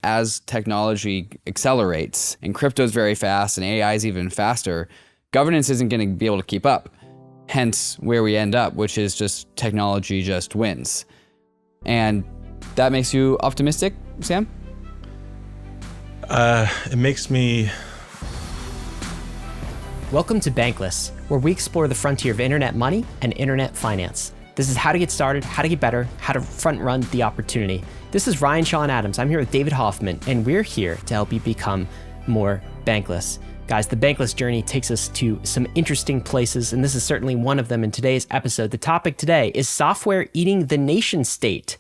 as technology accelerates and crypto is very fast and AI is even faster, governance isn't going to be able to keep up. Hence where we end up, which is just technology just wins. And that makes you optimistic, Sam? It makes me... Welcome to Bankless, where we explore the frontier of internet money and internet finance. This is how to get started, how to get better, how to front run the opportunity. This is Ryan Sean Adams. I'm here with David Hoffman, and we're here to help you become more bankless. Guys, the bankless journey takes us to some interesting places, and this is certainly one of them in today's episode. The topic today is software eating the nation state.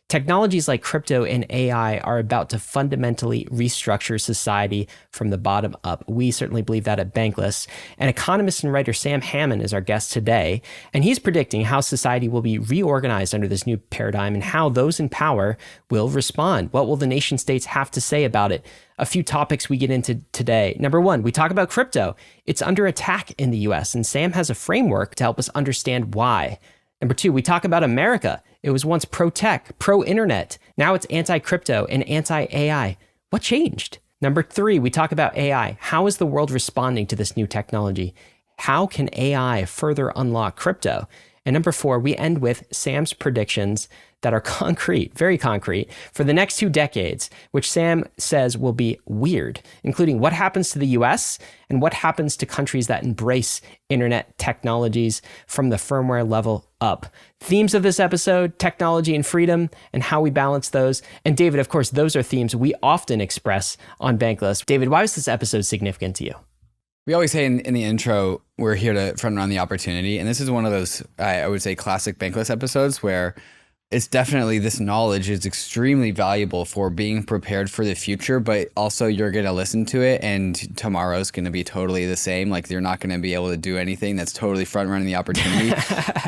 Technologies like crypto and AI are about to fundamentally restructure society from the bottom up. We certainly believe that at Bankless. And economist and writer Sam Hammond is our guest today, and he's predicting how society will be reorganized under this new paradigm and how those in power will respond. What will the nation states have to say about it? A few topics we get into today. Number one, we talk about crypto. It's under attack in the US, and Sam has a framework to help us understand why. Number two, we talk about America. It was once pro-tech, pro-internet. Now it's anti-crypto and anti-AI. What changed? Number three, we talk about AI. How is the world responding to this new technology? How can AI further unlock crypto? And number four, we end with Sam's predictions that are concrete, very concrete, for the next 2 decades, which Sam says will be weird, including what happens to the US and what happens to countries that embrace internet technologies from the firmware level up. Themes of this episode, technology and freedom, and how we balance those. And David, of course, those are themes we often express on Bankless. David, why was this episode significant to you? We always say in the intro, we're here to front run the opportunity. And this is one of those, I would say, classic Bankless episodes where it's definitely, this knowledge is extremely valuable for being prepared for the future, but also you're going to listen to it and tomorrow's going to be totally the same. Like you're not going to be able to do anything that's totally front running the opportunity,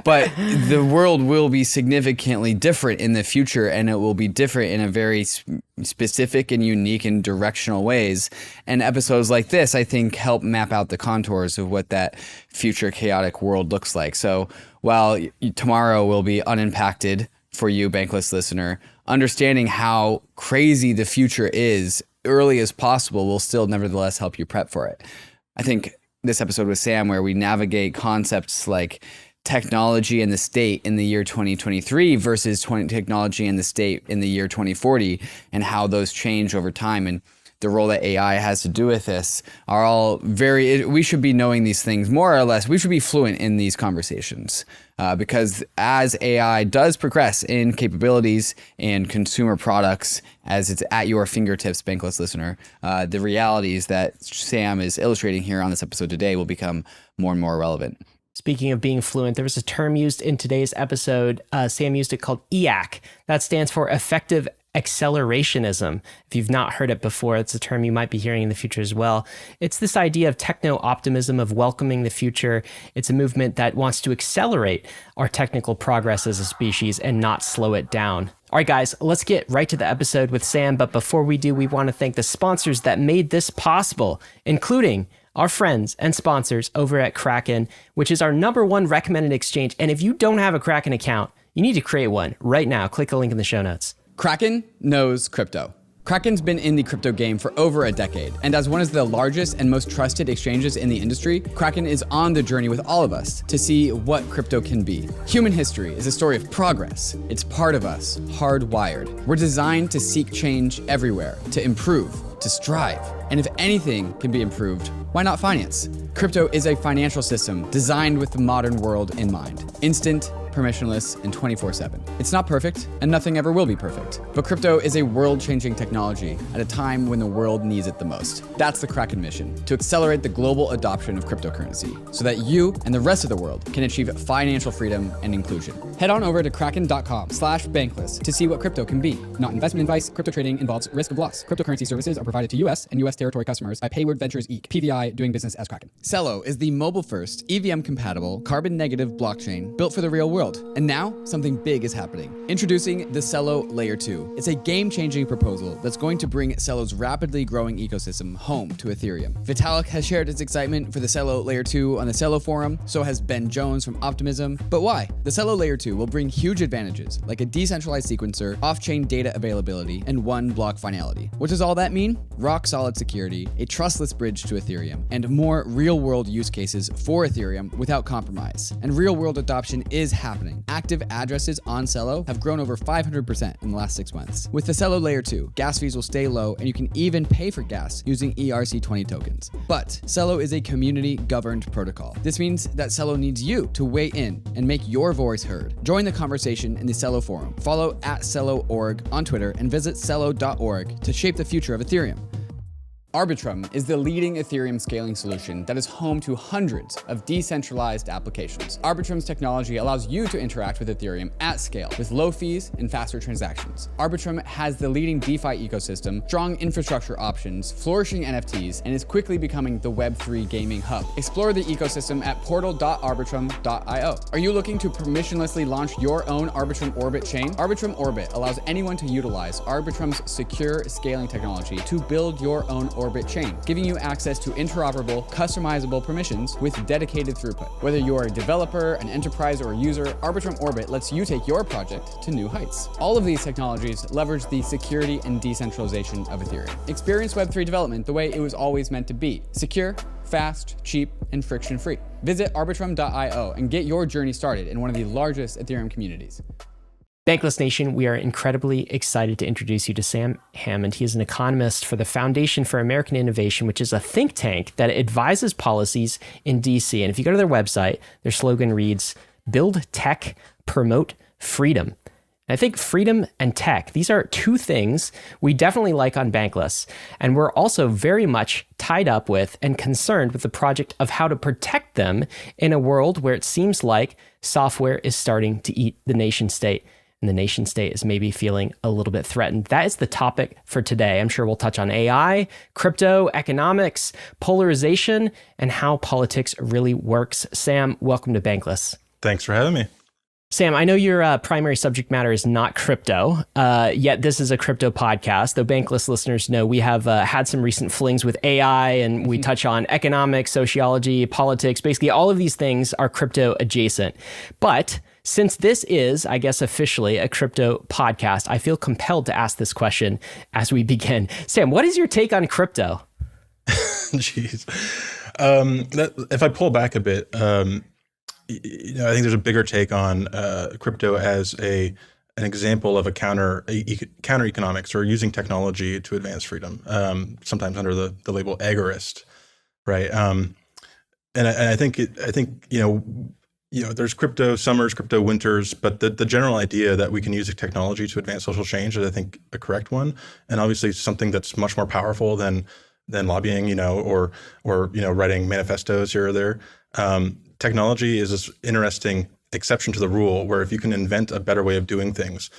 but the world will be significantly different in the future, and it will be different in a very specific and unique and directional ways. And episodes like this, I think, help map out the contours of what that future chaotic world looks like. So while tomorrow will be unimpacted for you, Bankless listener, understanding how crazy the future is early as possible will still nevertheless help you prep for it. I think this episode with Sam, where we navigate concepts like technology and the state in the year 2023 versus technology and the state in the year 2040, and how those change over time, and the role that AI has to do with this, are all we should be knowing these things more or less. We should be fluent in these conversations because as AI does progress in capabilities and consumer products, as it's at your fingertips, Bankless listener, the realities that Sam is illustrating here on this episode today will become more and more relevant. Speaking of being fluent, there was a term used in today's episode. Sam used it called EAC. That stands for effective accelerationism. If you've not heard it before, it's a term you might be hearing in the future as well. It's this idea of techno-optimism, of welcoming the future. It's a movement that wants to accelerate our technical progress as a species and not slow it down. All right, guys, let's get right to the episode with Sam. But before we do, we want to thank the sponsors that made this possible, including our friends and sponsors over at KRAKEN, which is our #1 recommended exchange. And if you don't have a KRAKEN account, you need to create one right now. Click the link in the show notes. KRAKEN knows crypto. KRAKEN's been in the crypto game for over a decade, and as one of the largest and most trusted exchanges in the industry, KRAKEN is on the journey with all of us to see what crypto can be. Human history is a story of progress. It's part of us, hardwired. We're designed to seek change everywhere, to improve, to strive. And if anything can be improved, why not finance? Crypto is a financial system designed with the modern world in mind. Instant, permissionless, and 24/7. It's not perfect, and nothing ever will be perfect. But crypto is a world-changing technology at a time when the world needs it the most. That's the KRAKEN mission, to accelerate the global adoption of cryptocurrency so that you and the rest of the world can achieve financial freedom and inclusion. Head on over to kraken.com/bankless to see what crypto can be. Not investment advice. Crypto trading involves risk of loss. Cryptocurrency services are provided to U.S. and U.S. territory customers by Payward Ventures Inc., PVI, doing business as KRAKEN. Celo is the mobile-first, EVM-compatible, carbon-negative blockchain built for the real world. world. And now, something big is happening. Introducing the Celo Layer 2. It's a game-changing proposal that's going to bring Celo's rapidly growing ecosystem home to Ethereum. Vitalik has shared his excitement for the Celo Layer 2 on the Celo forum, so has Ben Jones from Optimism. But why? The Celo Layer 2 will bring huge advantages, like a decentralized sequencer, off-chain data availability, and one block finality. What does all that mean? Rock-solid security, a trustless bridge to Ethereum, and more real-world use cases for Ethereum without compromise. And real-world adoption is happening. Active addresses on Celo have grown over 500% in the last 6 months. With the Celo Layer 2, gas fees will stay low, and you can even pay for gas using ERC20 tokens. But Celo is a community-governed protocol. This means that Celo needs you to weigh in and make your voice heard. Join the conversation in the Celo forum. Follow @Celo.org on Twitter and visit Celo.org to shape the future of Ethereum. Arbitrum is the leading Ethereum scaling solution that is home to hundreds of decentralized applications. Arbitrum's technology allows you to interact with Ethereum at scale with low fees and faster transactions. Arbitrum has the leading DeFi ecosystem, strong infrastructure options, flourishing NFTs, and is quickly becoming the Web3 gaming hub. Explore the ecosystem at portal.arbitrum.io. Are you looking to permissionlessly launch your own Arbitrum Orbit chain? Arbitrum Orbit allows anyone to utilize Arbitrum's secure scaling technology to build your own Orbit chain, giving you access to interoperable, customizable permissions with dedicated throughput. Whether you're a developer, an enterprise, or a user, Arbitrum Orbit lets you take your project to new heights. All of these technologies leverage the security and decentralization of Ethereum. Experience Web3 development the way it was always meant to be: secure, fast, cheap, and friction-free. Visit arbitrum.io and get your journey started in one of the largest Ethereum communities. Bankless Nation, we are incredibly excited to introduce you to Sam Hammond. He is an economist for the Foundation for American Innovation, which is a think tank that advises policies in DC. And if you go to their website, their slogan reads, "Build tech, promote freedom." And I think freedom and tech, these are two things we definitely like on Bankless. And we're also very much tied up with and concerned with the project of how to protect them in a world where it seems like software is starting to eat the nation state. And the nation state is maybe feeling a little bit threatened. That is the topic for today. I'm sure we'll touch on AI, crypto, economics, polarization, and how politics really works. Sam, welcome to Bankless. Thanks for having me. Sam, I know your primary subject matter is not crypto, yet this is a crypto podcast. Though Bankless listeners know we have had some recent flings with AI, and we touch on economics, sociology, politics. Basically, all of these things are crypto adjacent. But since this is, I guess, officially a crypto podcast, I feel compelled to ask this question as we begin. Sam, what is your take on crypto? Jeez. If I pull back a bit, I think there's a bigger take on crypto as an example of a counter economics, or using technology to advance freedom, sometimes under the label agorist, right? And I think there's crypto summers, crypto winters, but the general idea that we can use technology to advance social change is, I think, a correct one, and obviously something that's much more powerful than lobbying, or writing manifestos here or there. Technology is this interesting exception to the rule, where if you can invent a better way of doing things,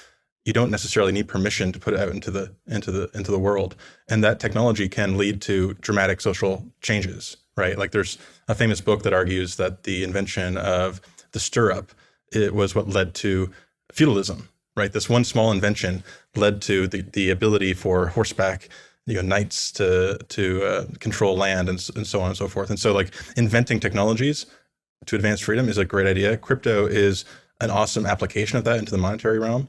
you don't necessarily need permission to put it out into the world, and that technology can lead to dramatic social changes. Right, like there's a famous book that argues that the invention of the stirrup, it was what led to feudalism. Right, this one small invention led to the ability for horseback, knights to control land and so on and so forth. And so, like, inventing technologies to advance freedom is a great idea. Crypto is an awesome application of that into the monetary realm.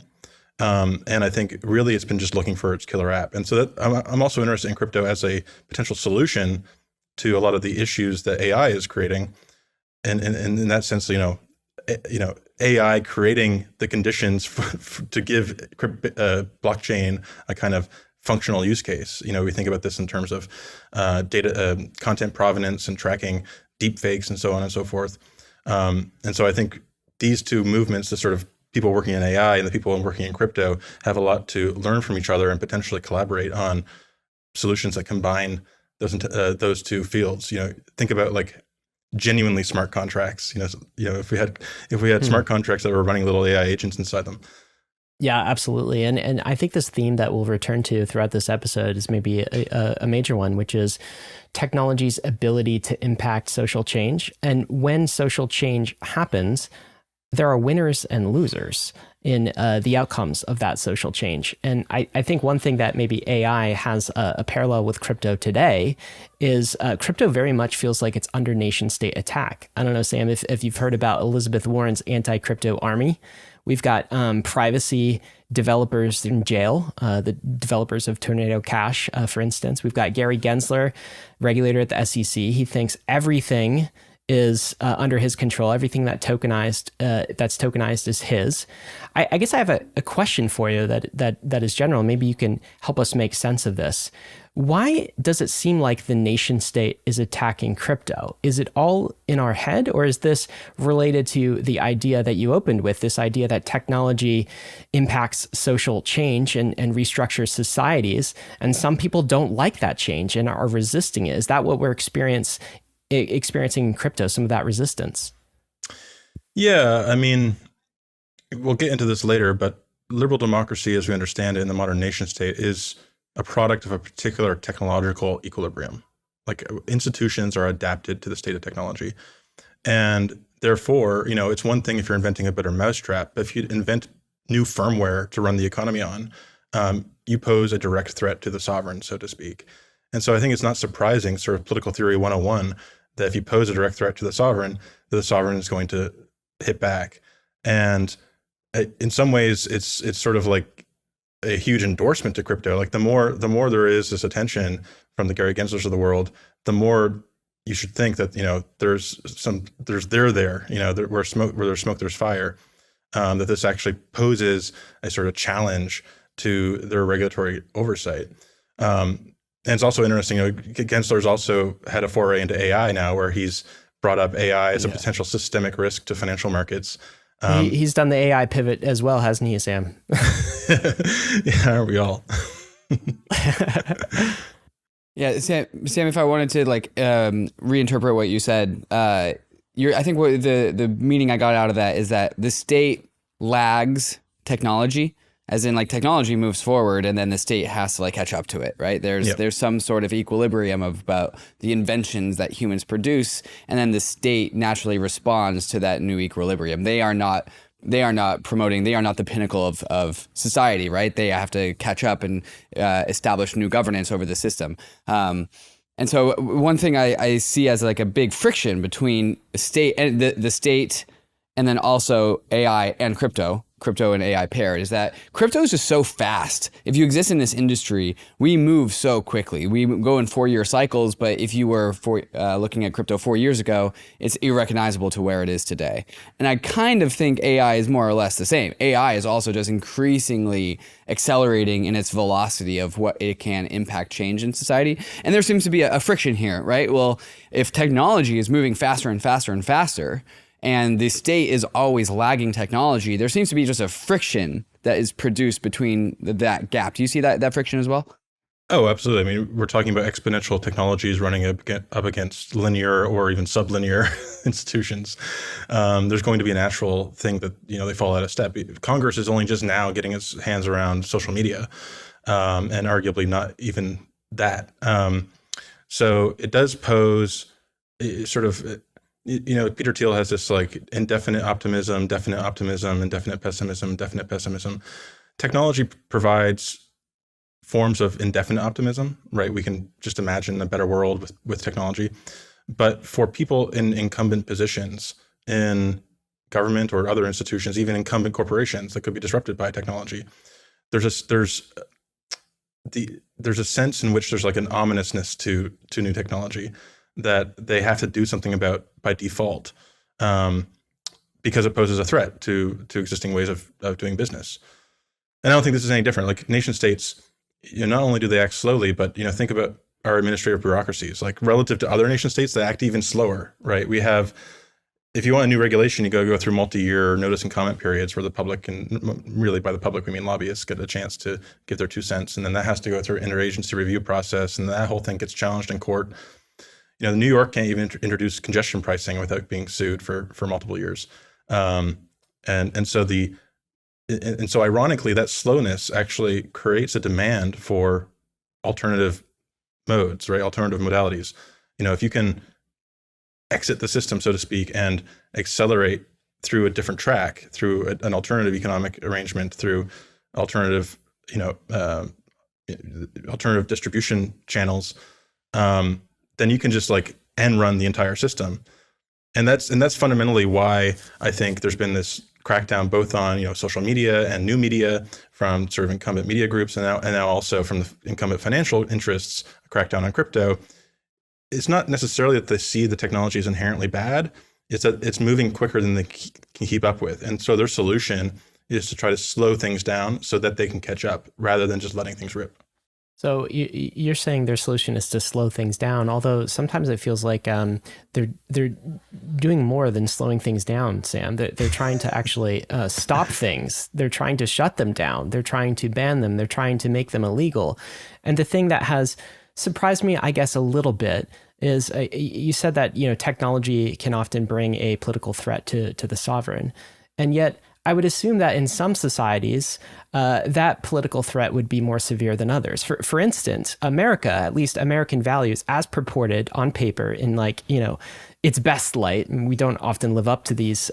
And I think really it's been just looking for its killer app. And so I'm also interested in crypto as a potential solution to a lot of the issues that AI is creating, and in that sense, AI creating the conditions to give blockchain a kind of functional use case. We think about this in terms of data, content provenance, and tracking deep fakes, and so on and so forth. And so I think these two movements, the sort of people working in AI and the people working in crypto, have a lot to learn from each other and potentially collaborate on solutions that combine those two fields. Think about like genuinely smart contracts. If we had smart contracts that were running little AI agents inside them. Yeah, absolutely. And I think this theme that we'll return to throughout this episode is maybe a major one, which is technology's ability to impact social change. And when social change happens, there are winners and losers in the outcomes of that social change. And I think one thing that maybe AI has a parallel with crypto today is crypto very much feels like it's under nation state attack. I don't know, Sam, if you've heard about Elizabeth Warren's anti-crypto army. We've got privacy developers in jail, the developers of Tornado Cash, for instance. We've got Gary Gensler, regulator at the SEC. He thinks everything is under his control. Everything that's tokenized is his. I guess I have a question for you that is general. Maybe you can help us make sense of this. Why does it seem like the nation state is attacking crypto? Is it all in our head, or is this related to the idea that you opened with, this idea that technology impacts social change and restructures societies, and some people don't like that change and are resisting it? Is that what we're experiencing in crypto, some of that resistance? Yeah, I mean, we'll get into this later, but liberal democracy, as we understand it in the modern nation state, is a product of a particular technological equilibrium. Like, institutions are adapted to the state of technology. And therefore, it's one thing if you're inventing a better mousetrap, but if you invent new firmware to run the economy on, you pose a direct threat to the sovereign, so to speak. And so I think it's not surprising, sort of political theory 101, that if you pose a direct threat to the sovereign is going to hit back. And in some ways, it's sort of like a huge endorsement to crypto. Like the more there is this attention from the Gary Genslers of the world, the more you should think that there's there, where there's smoke, there's fire. That this actually poses a sort of challenge to their regulatory oversight. And it's also interesting, Gensler's also had a foray into AI now, where he's brought up AI as a potential systemic risk to financial markets. He's done the AI pivot as well, hasn't he, Sam? Yeah, aren't we all? Yeah, Sam, if I wanted to reinterpret what you said, I think what the meaning I got out of that is that the state lags technology, as in technology moves forward and then the state has to catch up to it, right? There's some sort of equilibrium about the inventions that humans produce, and then the state naturally responds to that new equilibrium. They are not promoting, they are not the pinnacle of society, right? They have to catch up and establish new governance over the system. And so one thing I see as a big friction between the state and then also AI and crypto and AI paired, is that crypto is just so fast. If you exist in this industry, we move so quickly. We go in 4-year cycles, but if you were looking at crypto 4 years ago, it's irrecognizable to where it is today. And I kind of think AI is more or less the same. AI is also just increasingly accelerating in its velocity of what it can impact change in society. And there seems to be a friction here, right? Well, if technology is moving faster and faster and faster, and the state is always lagging technology, there seems to be just a friction that is produced between that gap. Do you see that friction as well? Oh, absolutely. I mean, we're talking about exponential technologies running up against linear or even sublinear institutions. There's going to be a natural thing that, they fall out of step. Congress is only just now getting its hands around social media, and arguably not even that. So it does pose sort of, Peter Thiel has this indefinite optimism, indefinite pessimism. Technology provides forms of indefinite optimism, right? We can just imagine a better world with technology. But for people in incumbent positions in government or other institutions, even incumbent corporations that could be disrupted by technology, there's a sense in which there's an ominousness to new technology that they have to do something about by default, because it poses a threat to existing ways of doing business. And I don't think this is any different. Nation states, not only do they act slowly, but think about our administrative bureaucracies. Relative to other nation states, they act even slower, right? We have, if you want a new regulation, you go through multi-year notice and comment periods where the public, and really by the public we mean lobbyists, get a chance to give their 2 cents, and then that has to go through an interagency review process, and that whole thing gets challenged in court. New York can't even introduce congestion pricing without being sued for multiple years. And so ironically, that slowness actually creates a demand for alternative modes, right? Alternative modalities. If you can exit the system, so to speak, and accelerate through a different track, through an alternative economic arrangement, through alternative, alternative distribution channels, then you can just like end run the entire system. And that's fundamentally why I think there's been this crackdown both on social media and new media from sort of incumbent media groups, and now also from the incumbent financial interests, a crackdown on crypto. It's not necessarily that they see the technology is inherently bad. It's that it's moving quicker than they can keep up with. And so their solution is to try to slow things down so that they can catch up rather than just letting things rip. So you're saying their solution is to slow things down, although sometimes it feels like they're doing more than slowing things down, Sam. They're trying to actually stop things. They're trying to shut them down. They're trying to ban them. They're trying to make them illegal. And the thing that has surprised me, I guess, a little bit is you said that technology can often bring a political threat to the sovereign, and yet I would assume that in some societies, that political threat would be more severe than others. For instance, America, at least American values, as purported on paper in its best light, and we don't often live up to these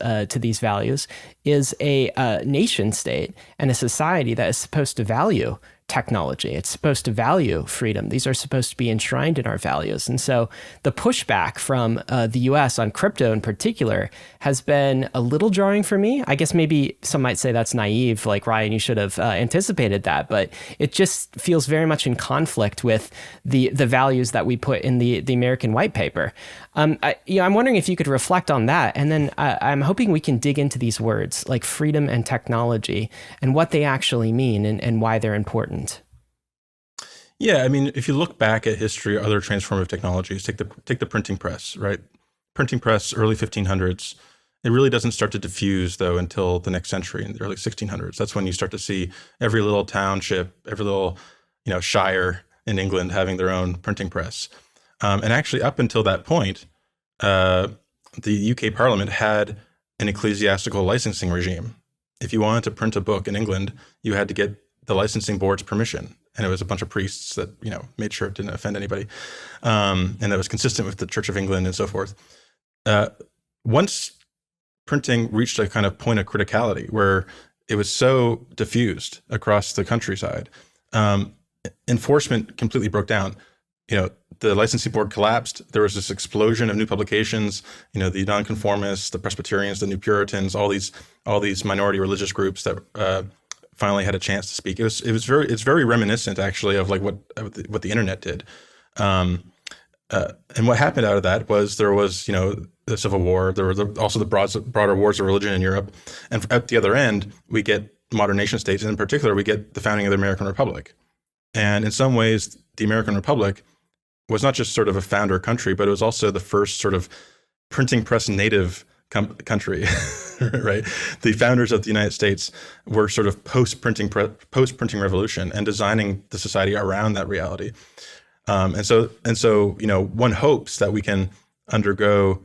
values, is a nation state and a society that is supposed to value technology. It's supposed to value freedom. These are supposed to be enshrined in our values. And so the pushback from the US on crypto in particular has been a little jarring for me. I guess maybe some might say that's naive, like Ryan, you should have anticipated that, but it just feels very much in conflict with the values that we put in the American white paper. I'm wondering if you could reflect on that. And then I'm hoping we can dig into these words like freedom and technology and what they actually mean and why they're important. Yeah, I mean, if you look back at history, other transformative technologies, take the printing press, right? Printing press, early 1500s. It really doesn't start to diffuse, though, until the next century, in the early 1600s. That's when you start to see every little township, every little shire in England having their own printing press. And actually, up until that point, the UK Parliament had an ecclesiastical licensing regime. If you wanted to print a book in England, you had to get the licensing board's permission. And it was a bunch of priests that, made sure it didn't offend anybody. And that was consistent with the Church of England and so forth. Once printing reached a kind of point of criticality where it was so diffused across the countryside, enforcement completely broke down. The licensing board collapsed. There was this explosion of new publications, the nonconformists, the Presbyterians, the New Puritans, all these minority religious groups that finally had a chance to speak. It's very reminiscent actually of like what the internet did. And what happened out of that was there was, the Civil War, there were also the broader wars of religion in Europe. And at the other end, we get modern nation states, and in particular, we get the founding of the American Republic. And in some ways, the American Republic was not just sort of a founder country, but it was also the first sort of printing press native country, right? The founders of the United States were sort of post-printing revolution and designing the society around that reality. And so, one hopes that we can undergo,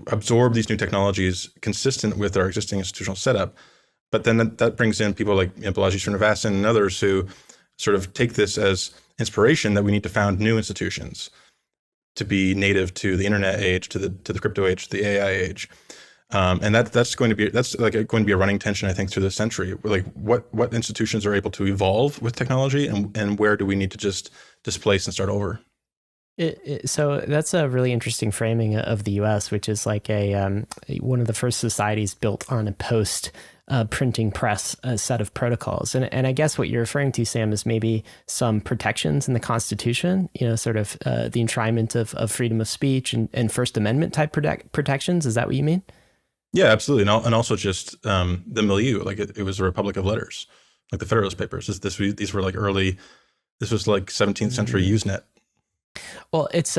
absorb these new technologies consistent with our existing institutional setup. But then that brings in people like Balaji Srinivasan and others who sort of take this as inspiration that we need to found new institutions to be native to the internet age, to the crypto age, to the AI age. And that's going to be a running tension, I think, through the century. Like what institutions are able to evolve with technology, and where do we need to just displace and start over? So that's a really interesting framing of the U.S., which is like one of the first societies built on a post printing press set of protocols. And I guess what you're referring to, Sam, is maybe some protections in the Constitution, sort of the enshrinement of freedom of speech and First Amendment type protections. Is that what you mean? Yeah, absolutely. And also just the milieu, like it was a republic of letters, like the Federalist Papers. These were like this was like 17th century Usenet. Well, it's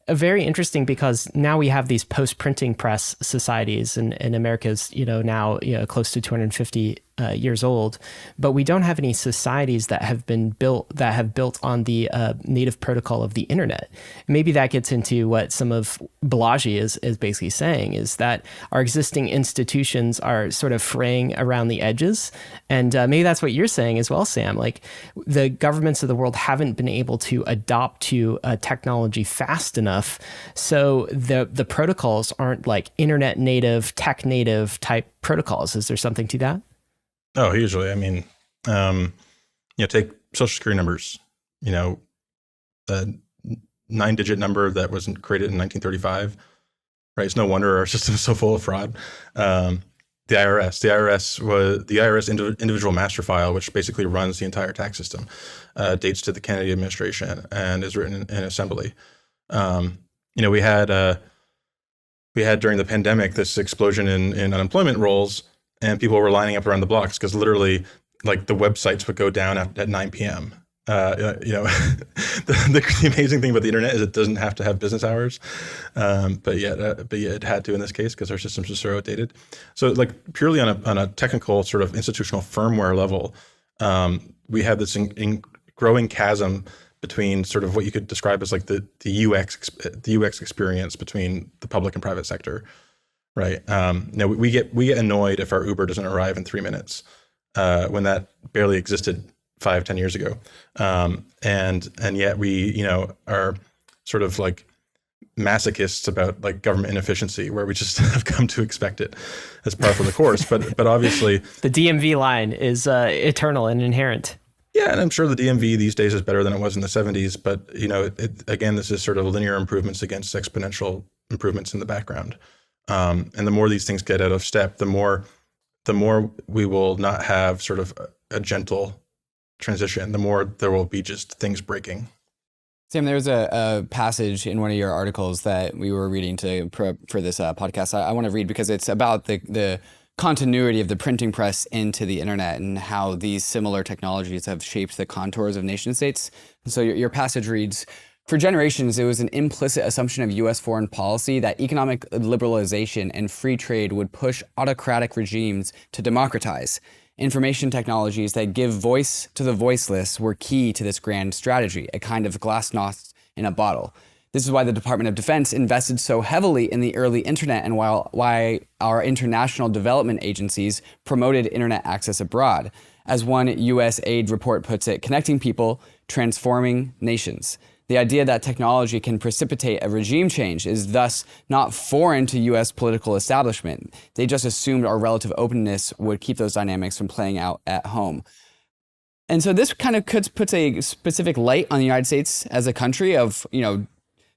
very interesting because now we have these post-printing press societies, and America's now close to 250 years old, but we don't have any societies that have built on the native protocol of the internet. Maybe that gets into what some of Balaji is basically saying, is that our existing institutions are sort of fraying around the edges. And maybe that's what you're saying as well, Sam. Like, the governments of the world haven't been able to adopt to technology fast enough. So the protocols aren't like internet native, tech native type protocols. Is there something to that? Oh, hugely. I mean, take social security numbers, the 9-digit number that was created in 1935, right? It's no wonder our system is so full of fraud. The IRS individual master file, which basically runs the entire tax system, dates to the Kennedy administration and is written in assembly. We had during the pandemic this explosion in unemployment rolls, and people were lining up around the blocks because literally, like, the websites would go down at 9 p.m. The amazing thing about the internet is it doesn't have to have business hours, but yet it had to in this case because our systems are so outdated. So, like, purely on a technical sort of institutional firmware level, we have this growing chasm between sort of what you could describe as like the UX experience between the public and private sector, right? We get annoyed if our Uber doesn't arrive in 3 minutes, when that barely existed 5-10 years ago, and yet we are sort of like masochists about like government inefficiency, where we just have come to expect it as par for the course. But obviously the DMV line is eternal and inherent. Yeah, and I'm sure the DMV these days is better than it was in the 70s. But again, this is sort of linear improvements against exponential improvements in the background. And the more these things get out of step, the more we will not have sort of a gentle transition, the more there will be just things breaking. Sam, there was a passage in one of your articles that we were reading for this podcast. I want to read because it's about the continuity of the printing press into the internet and how these similar technologies have shaped the contours of nation states. And so your passage reads, "For generations, it was an implicit assumption of U.S. foreign policy that economic liberalization and free trade would push autocratic regimes to democratize. Information technologies that give voice to the voiceless were key to this grand strategy, a kind of glasnost in a bottle. This is why the Department of Defense invested so heavily in the early internet and why our international development agencies promoted internet access abroad. As one U.S. aid report puts it, connecting people, transforming nations. The idea that technology can precipitate a regime change is thus not foreign to U.S. political establishment. They just assumed our relative openness would keep those dynamics from playing out at home." And so this kind of puts a specific light on the United States as a country of,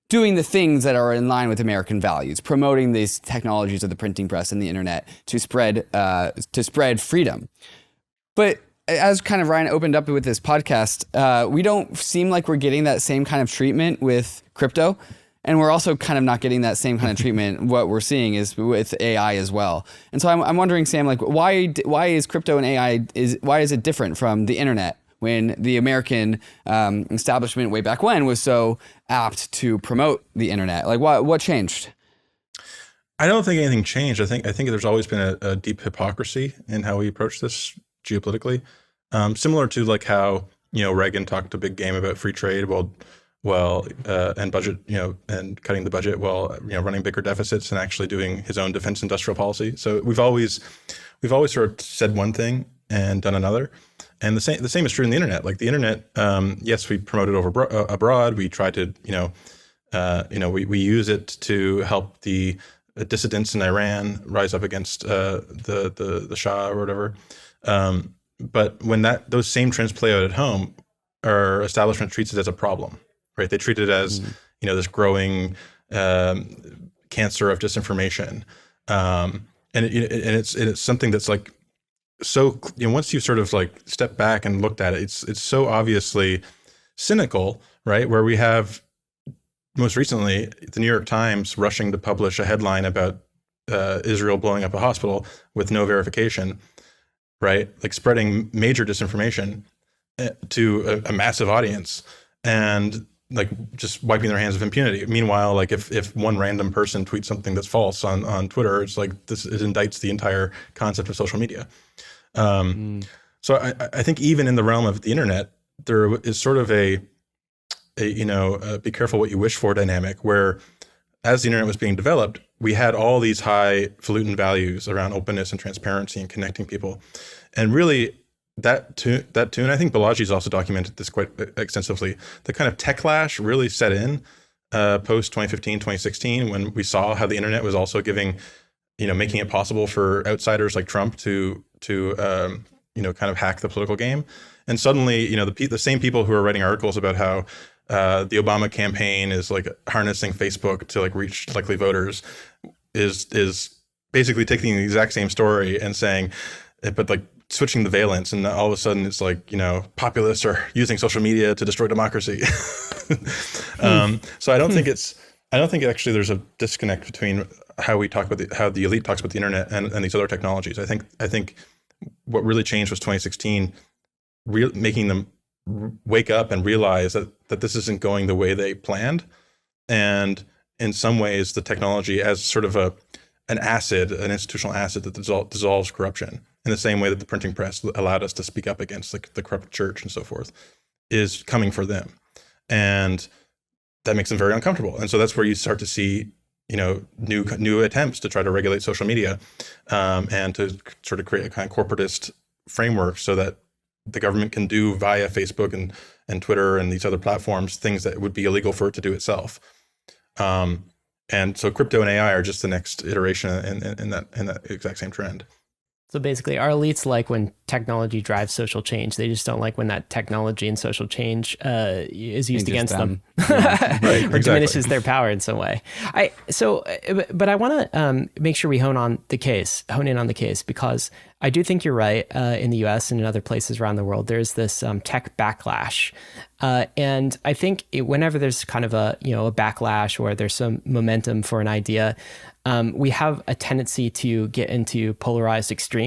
doing the things that are in line with American values, promoting these technologies of the printing press and the internet to spread freedom. But as kind of Ryan opened up with this podcast, we don't seem like we're getting that same kind of treatment with crypto. And we're also kind of not getting that same kind of treatment. What we're seeing is with AI as well. And so I'm wondering, Sam, like, why is crypto and AI, why is it different from the internet when the American establishment way back when was so apt to promote the internet? Like, what changed? I don't think anything changed. I think there's always been a deep hypocrisy in how we approach this geopolitically, similar to like how Reagan talked a big game about free trade and budget, and cutting the budget while running bigger deficits and actually doing his own defense industrial policy. So we've always sort of said one thing and done another. And the same is true in the internet. Like the internet, yes, we promote it abroad. We try to, we use it to help the dissidents in Iran rise up against the Shah or whatever. But when those same trends play out at home, our establishment treats it as a problem, right? They treat it as this growing cancer of disinformation, and it's something that's like. So once you sort of like step back and looked at it, it's so obviously cynical, right? Where we have most recently the New York Times rushing to publish a headline about Israel blowing up a hospital with no verification, right? Like spreading major disinformation to a massive audience and like just wiping their hands of impunity. Meanwhile, like if one random person tweets something that's false on Twitter, it's like it indicts the entire concept of social media. So I think even in the realm of the internet, there is sort of a be careful what you wish for dynamic, where as the internet was being developed, we had all these highfalutin values around openness and transparency and connecting people. And really that tune, I think Balaji's also documented this quite extensively. The kind of techlash really set in post 2015, 2016, when we saw how the internet was also giving, making it possible for outsiders like Trump to kind of hack the political game. And suddenly, the same people who are writing articles about how the Obama campaign is like harnessing Facebook to like reach likely voters is basically taking the exact same story and saying, but like switching the valence, and all of a sudden it's like, populists are using social media to destroy democracy. So I don't think actually there's a disconnect between how we talk about how the elite talks about the internet and these other technologies. I think what really changed was 2016, making them wake up and realize that this isn't going the way they planned. And in some ways, the technology as sort of an institutional acid that dissolves corruption, in the same way that the printing press allowed us to speak up against the corrupt church and so forth, is coming for them. And that makes them very uncomfortable. And so that's where you start to see, new attempts to try to regulate social media, and to sort of create a kind of corporatist framework so that the government can do via Facebook and Twitter and these other platforms things that would be illegal for it to do itself. And so crypto and AI are just the next iteration in that exact same trend. So basically, our elites like when technology drives social change. They just don't like when that technology and social change is used against them. Right, or diminishes their power in some way. But I want to make sure we hone in on the case, because I do think you're right. In the US and in other places around the world, there's this tech backlash. And I think whenever there's kind of a backlash, or there's some momentum for an idea, we have a tendency to get into polarized extremes.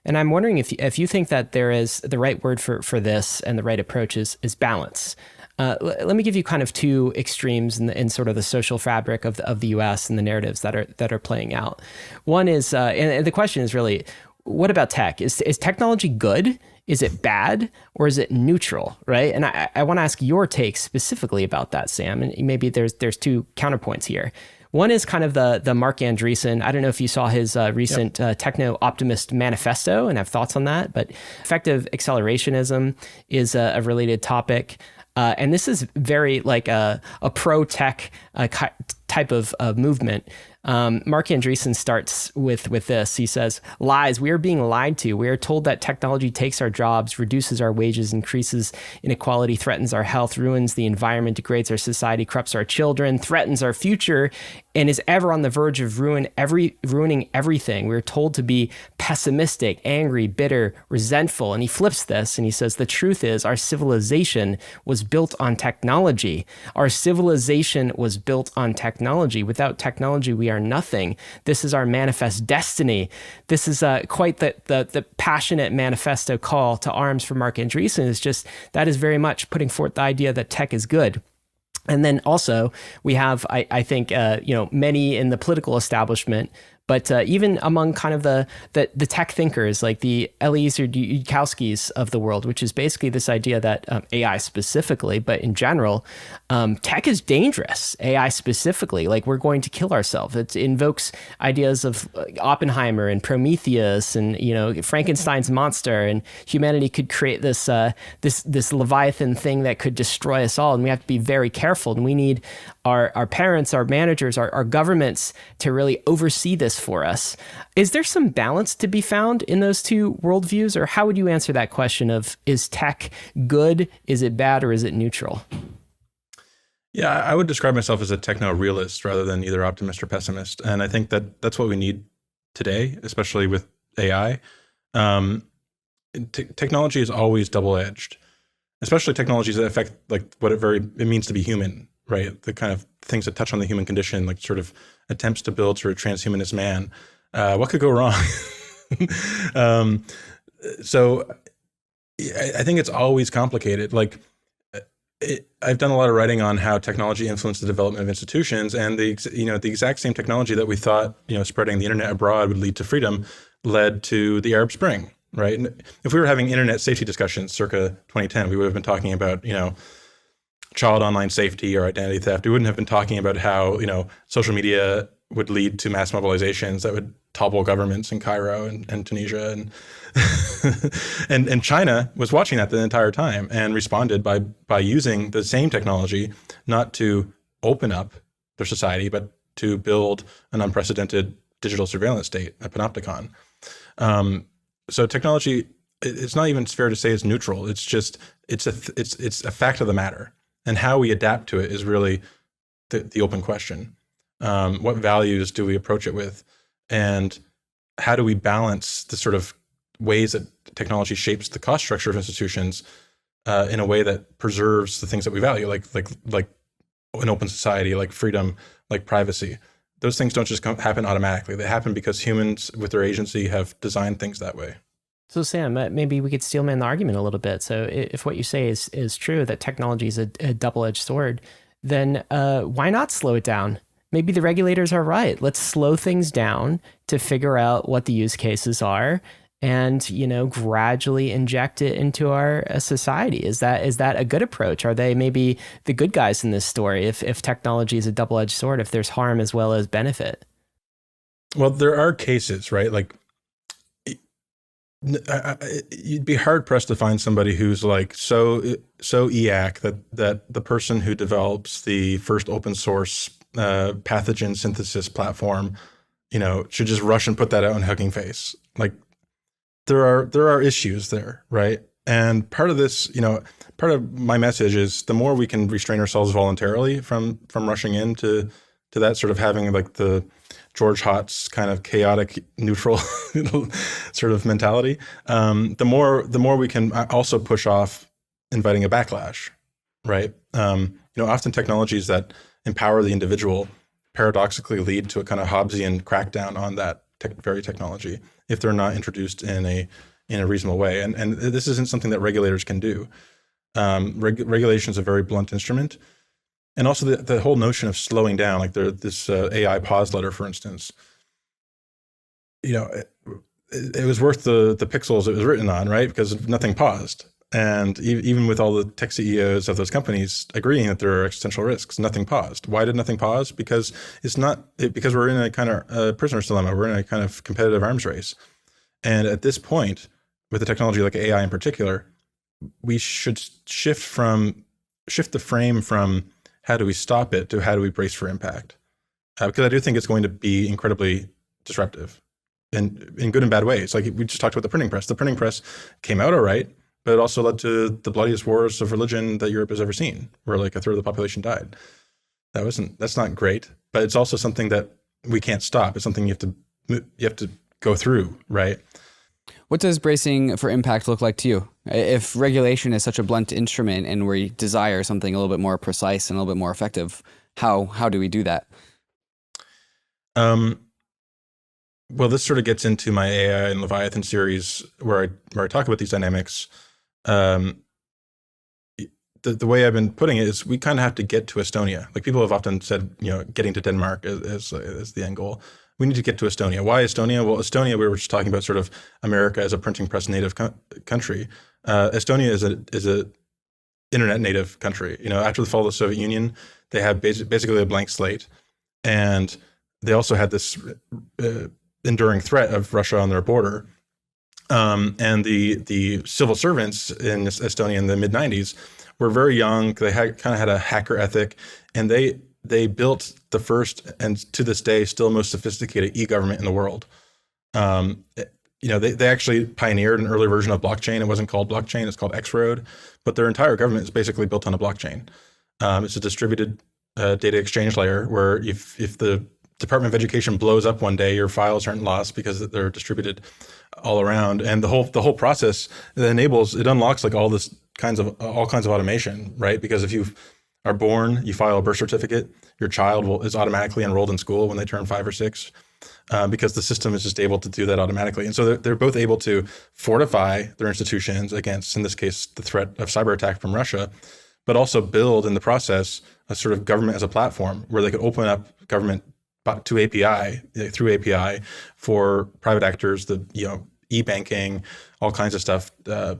And I'm wondering if you think that there is the right word for this, and the right approach is balance. Let me give you kind of two extremes in sort of the social fabric of the US and the narratives that are playing out. One is, and the question is really, what about tech? Is technology good? Is it bad, or is it neutral, right? And I want to ask your take specifically about that, Sam. And maybe there's two counterpoints here. One is kind of the Mark Andreessen. I don't know if you saw his recent techno-optimist manifesto and have thoughts on that, but effective accelerationism is a related topic. And this is very like a pro-tech type of movement. Mark Andreessen starts with this. He says, lies. We are being lied to. We are told that technology takes our jobs, reduces our wages, increases inequality, threatens our health, ruins the environment, degrades our society, corrupts our children, threatens our future, and is ever on the verge of ruining everything. We're told to be pessimistic, angry, bitter, resentful. And he flips this and he says, the truth is our civilization was built on technology. Our civilization was built on technology. Without technology, we are nothing. This is our manifest destiny. This is quite the passionate manifesto call to arms for Mark Andreessen. That is very much putting forth the idea that tech is good. And then also we have, I think, many in the political establishment, but even among kind of the tech thinkers like the Eliezer Yudkowskis of the world, which is basically this idea that AI specifically, but in general, tech is dangerous. AI specifically, like we're going to kill ourselves. It invokes ideas of Oppenheimer and Prometheus and Frankenstein's monster, and humanity could create this Leviathan thing that could destroy us all. And we have to be very careful. And we need our parents, our managers, our governments to really oversee this for us. Is there some balance to be found in those two worldviews, or how would you answer that question of, is tech good, is it bad, or is it neutral? Yeah, I would describe myself as a techno-realist rather than either optimist or pessimist. And I think that that's what we need today, especially with AI. Technology is always double-edged, especially technologies that affect like what it means to be human, right? The kind of things that touch on the human condition, like sort of attempts to build sort of transhumanist man. What could go wrong? So I think it's always complicated. Like I've done a lot of writing on how technology influenced the development of institutions, and the exact same technology that we thought, spreading the internet abroad would lead to freedom led to the Arab Spring. right? And if we were having internet safety discussions circa 2010, we would have been talking about, child online safety or identity theft. We wouldn't have been talking about how, social media would lead to mass mobilizations that would topple governments in Cairo and Tunisia. And China was watching that the entire time and responded by using the same technology, not to open up their society, but to build an unprecedented digital surveillance state, a panopticon. So technology, it's not even fair to say it's neutral. It's just, it's a fact of the matter. And how we adapt to it is really the open question. What values do we approach it with? And how do we balance the sort of ways that technology shapes the cost structure of institutions in a way that preserves the things that we value, like an open society, like freedom, like privacy. Those things don't just happen automatically. They happen because humans with their agency have designed things that way. So Sam, maybe we could steelman the argument a little bit. So if what you say is true, that technology is a double-edged sword, then why not slow it down? Maybe the regulators are right. Let's slow things down to figure out what the use cases are and, gradually inject it into our society. Is that a good approach? Are they maybe the good guys in this story if technology is a double-edged sword, if there's harm as well as benefit? Well, there are cases, right? Like, you'd be hard pressed to find somebody who's like so EAC that the person who develops the first open source pathogen synthesis platform, should just rush and put that out on Hugging Face. Like, there are issues there, right? And part of this, part of my message is the more we can restrain ourselves voluntarily from rushing into that, sort of having like the George Hotz kind of chaotic, neutral sort of mentality, the more we can also push off inviting a backlash, right? Often technologies that empower the individual paradoxically lead to a kind of Hobbesian crackdown on that very technology if they're not introduced in a reasonable way. And this isn't something that regulators can do. Regulation is a very blunt instrument. And also the whole notion of slowing down, like this AI pause letter, for instance, it was worth the pixels it was written on, right? Because nothing paused. And even with all the tech CEOs of those companies agreeing that there are existential risks, nothing paused. Why did nothing pause? Because because we're in a kind of prisoner's dilemma. We're in a kind of competitive arms race. And at this point, with a technology like AI in particular, we should shift the frame from how do we stop it to how do we brace for impact? Because I do think it's going to be incredibly disruptive in good and bad ways. Like we just talked about the printing press. The printing press came out all right, but it also led to the bloodiest wars of religion that Europe has ever seen, where like a third of the population died. That's not great, but it's also something that we can't stop. It's something you have to go through, right? What does bracing for impact look like to you? If regulation is such a blunt instrument and we desire something a little bit more precise and a little bit more effective, how do we do that? Well, this sort of gets into my AI and Leviathan series where I talk about these dynamics. The way I've been putting it is we kind of have to get to Estonia. Like people have often said, getting to Denmark is the end goal. We need to get to Estonia. Why Estonia? Well, Estonia, we were just talking about sort of America as a printing press native country. Estonia is a internet native country. After the fall of the Soviet Union, they have basically a blank slate. And they also had this enduring threat of Russia on their border. And the civil servants in Estonia in the mid-90s were very young. They kind of had a hacker ethic, and they built the first and to this day still most sophisticated e-government in the world. They actually pioneered an early version of blockchain. It wasn't called blockchain; it's called X-Road. But their entire government is basically built on a blockchain. It's a distributed data exchange layer where if the Department of Education blows up one day, your files aren't lost because they're distributed all around. And the whole process it unlocks like all kinds of automation, right? Because if you are born, you file a birth certificate, your child is automatically enrolled in school when they turn 5 or 6, because the system is just able to do that automatically. And so they're both able to fortify their institutions against, in this case, the threat of cyber attack from Russia, but also build in the process a sort of government as a platform where they could open up government through API for private actors, e-banking, all kinds of stuff,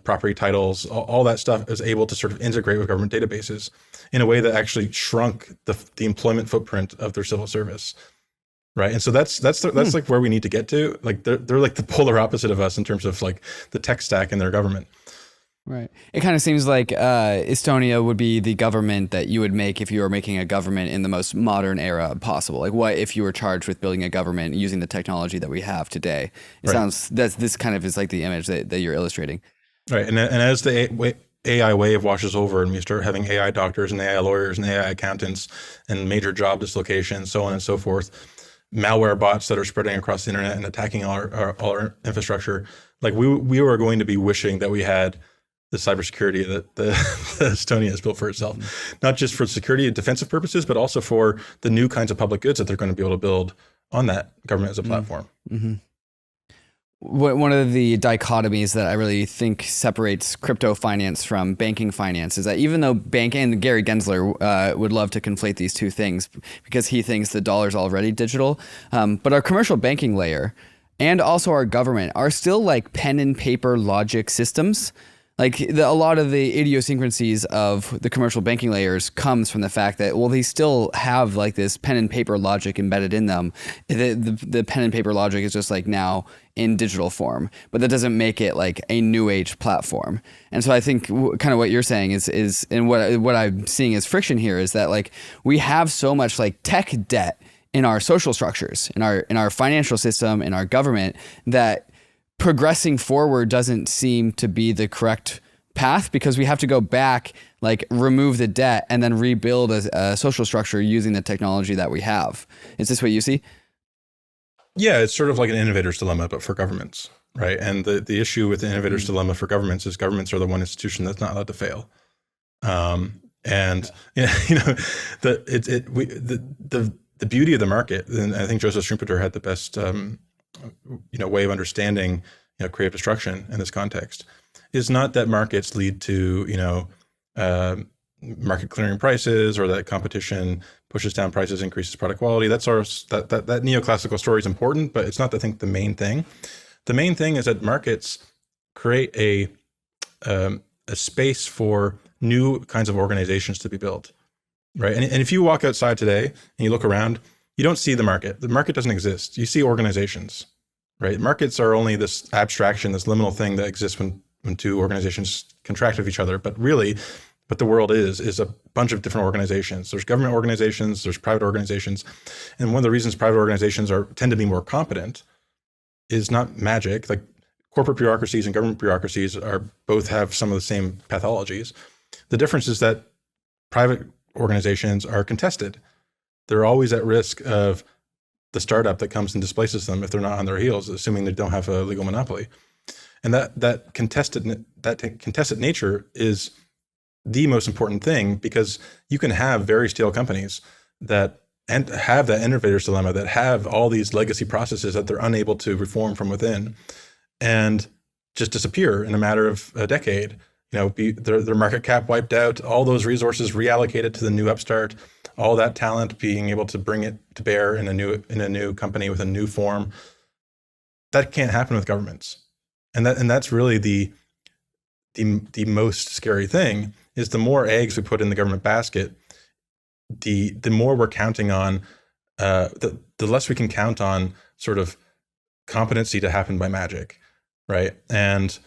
property titles, all that stuff is able to sort of integrate with government databases in a way that actually shrunk the employment footprint of their civil service. Right. And so that's like where we need to get to. Like they're like the polar opposite of us in terms of like the tech stack in their government. Right. It kind of seems like Estonia would be the government that you would make if you were making a government in the most modern era possible. Like, what if you were charged with building a government using the technology that we have today? It sounds this kind of is like the image that you're illustrating. Right. And as the AI wave washes over and we start having AI doctors and AI lawyers and AI accountants and major job dislocation, so on and so forth, malware bots that are spreading across the internet and attacking all our infrastructure, like we are going to be wishing that we had the cybersecurity that the Estonia has built for itself, not just for security and defensive purposes, but also for the new kinds of public goods that they're going to be able to build on that government as a platform. Mm-hmm. One of the dichotomies that I really think separates crypto finance from banking finance is that even though banking, and Gary Gensler would love to conflate these two things because he thinks the dollar's already digital, but our commercial banking layer and also our government are still like pen and paper logic systems. Like a lot of the idiosyncrasies of the commercial banking layers comes from the fact that, well, they still have like this pen and paper logic embedded in them. The pen and paper logic is just like now in digital form, but that doesn't make it like a new age platform. And so I think kind of what you're saying is and what I'm seeing as friction here is that like we have so much like tech debt in our social structures, in our financial system, in our government, that progressing forward doesn't seem to be the correct path because we have to go back, like remove the debt and then rebuild a social structure using the technology that we have. Is this what you see? Yeah, it's sort of like an innovator's dilemma, but for governments, right? And the issue with the innovator's dilemma for governments is governments are the one institution that's not allowed to fail. And the beauty of the market, and I think Joseph Schumpeter had the best way of understanding creative destruction in this context, is not that markets lead to market clearing prices or that competition pushes down prices, increases product quality. That neoclassical story is important, but it's not I think the main thing. The main thing is that markets create a space for new kinds of organizations to be built, right? And if you walk outside today and you look around, you don't see the market. The market doesn't exist. You see organizations, right? Markets are only this abstraction, this liminal thing that exists when two organizations contract with each other. But really, what the world is a bunch of different organizations. There's government organizations, there's private organizations. And one of the reasons private organizations tend to be more competent is not magic. Like corporate bureaucracies and government bureaucracies both have some of the same pathologies. The difference is that private organizations are contested. They're always at risk of the startup that comes and displaces them if they're not on their heels, assuming they don't have a legal monopoly. And that contested nature is the most important thing, because you can have very stale companies that have that innovator's dilemma, that have all these legacy processes that they're unable to reform from within, and just disappear in a matter of a decade. Their market cap wiped out, all those resources reallocated to the new upstart, all that talent being able to bring it to bear in a new company with a new form. That can't happen with governments, and that's really the most scary thing. Is the more eggs we put in the government basket, the more we're counting on, the less we can count on sort of competency to happen by magic, right? And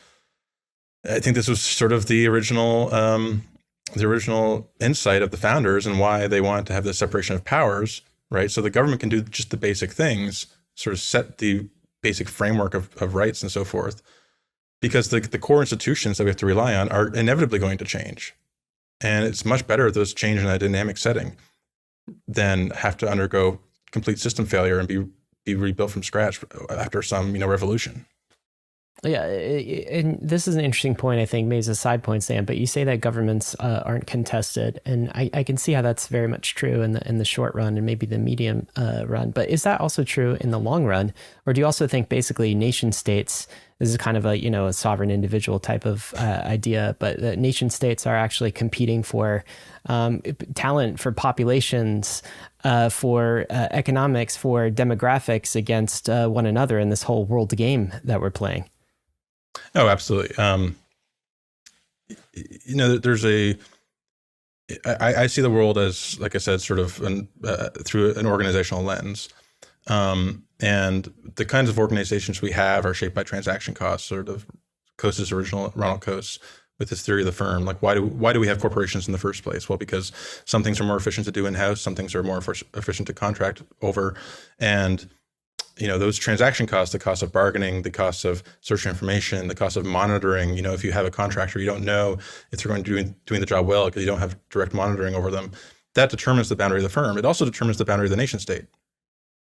I think this was sort of the original insight of the founders and why they wanted to have the separation of powers, right? So the government can do just the basic things, sort of set the basic framework of rights and so forth, because the core institutions that we have to rely on are inevitably going to change. And it's much better if those change in a dynamic setting than have to undergo complete system failure and be rebuilt from scratch after some revolution. Yeah, and this is an interesting point, I think, maybe as a side point, Sam, but you say that governments aren't contested, and I can see how that's very much true in the short run and maybe the medium run. But is that also true in the long run? Or do you also think basically nation states, this is kind of a sovereign individual type of idea, but nation states are actually competing for talent, for populations, for economics, for demographics against one another in this whole world game that we're playing? Oh, absolutely. There's I see the world as, like I said, sort of through an organizational lens. And the kinds of organizations we have are shaped by transaction costs, sort of Coase's original, Ronald Coase, with his theory of the firm. Like, why do we have corporations in the first place? Well, because some things are more efficient to do in-house, some things are more efficient to contract over. And those transaction costs, the cost of bargaining, the cost of searching information, the cost of monitoring. If you have a contractor, you don't know if they're going to doing the job well because you don't have direct monitoring over them. That determines the boundary of the firm. It also determines the boundary of the nation state,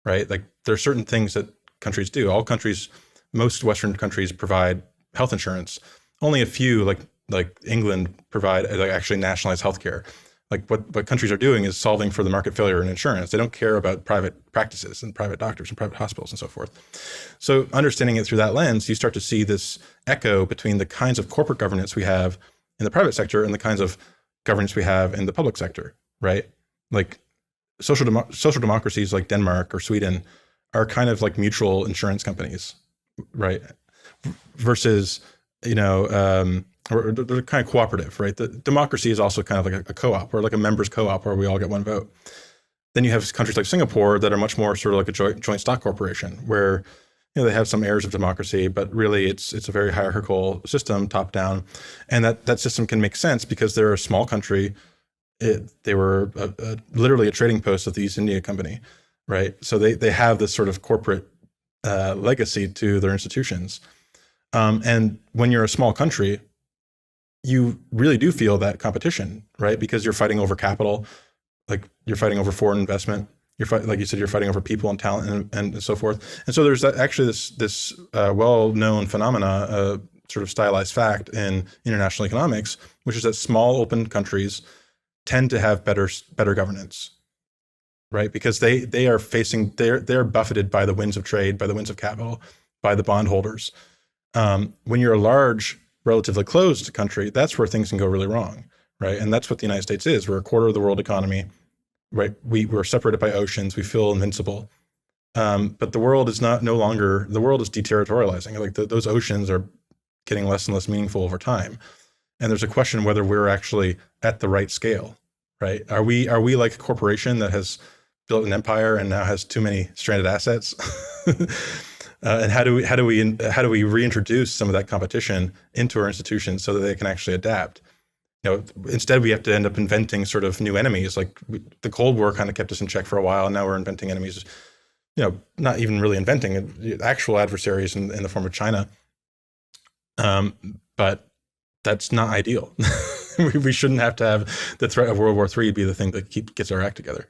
right? Like, there are certain things that countries do. Most Western countries provide health insurance. Only a few, like England, provide actually nationalized healthcare. Like, what countries are doing is solving for the market failure in insurance. They don't care about private practices and private doctors and private hospitals and so forth. So understanding it through that lens, you start to see this echo between the kinds of corporate governance we have in the private sector and the kinds of governance we have in the public sector, right? Like, social democracies like Denmark or Sweden are kind of like mutual insurance companies, right? Versus, or they're kind of cooperative, right? The democracy is also kind of like a co-op, or like a members co-op where we all get one vote. Then you have countries like Singapore that are much more sort of like a joint stock corporation, where they have some airs of democracy, but really it's a very hierarchical system, top down, and that system can make sense because they're a small country. They were literally a trading post of the East India Company, right? So they have this sort of corporate legacy to their institutions. And when you're a small country, you really do feel that competition, right? Because you're fighting over capital, like you're fighting over foreign investment. Like you said, you're fighting over people and talent and so forth. And so there's actually this well-known phenomena, sort of stylized fact in international economics, which is that small open countries tend to have better governance, right? Because they are they're buffeted by the winds of trade, by the winds of capital, by the bondholders. When you're a large, relatively closed country, that's where things can go really wrong, right? And that's what the United States is. We're a quarter of the world economy, right? We're separated by oceans. We feel invincible. But the world is the world is deterritorializing. Like those oceans are getting less and less meaningful over time. And there's a question whether we're actually at the right scale, right? Are we like a corporation that has built an empire and now has too many stranded assets? And how do we reintroduce some of that competition into our institutions so that they can actually adapt? Instead we have to end up inventing sort of new enemies. Like the Cold War kind of kept us in check for a while, and now we're inventing enemies. Not even really inventing actual adversaries in the form of China. But that's not ideal. We shouldn't have to have the threat of World War III be the thing that gets our act together.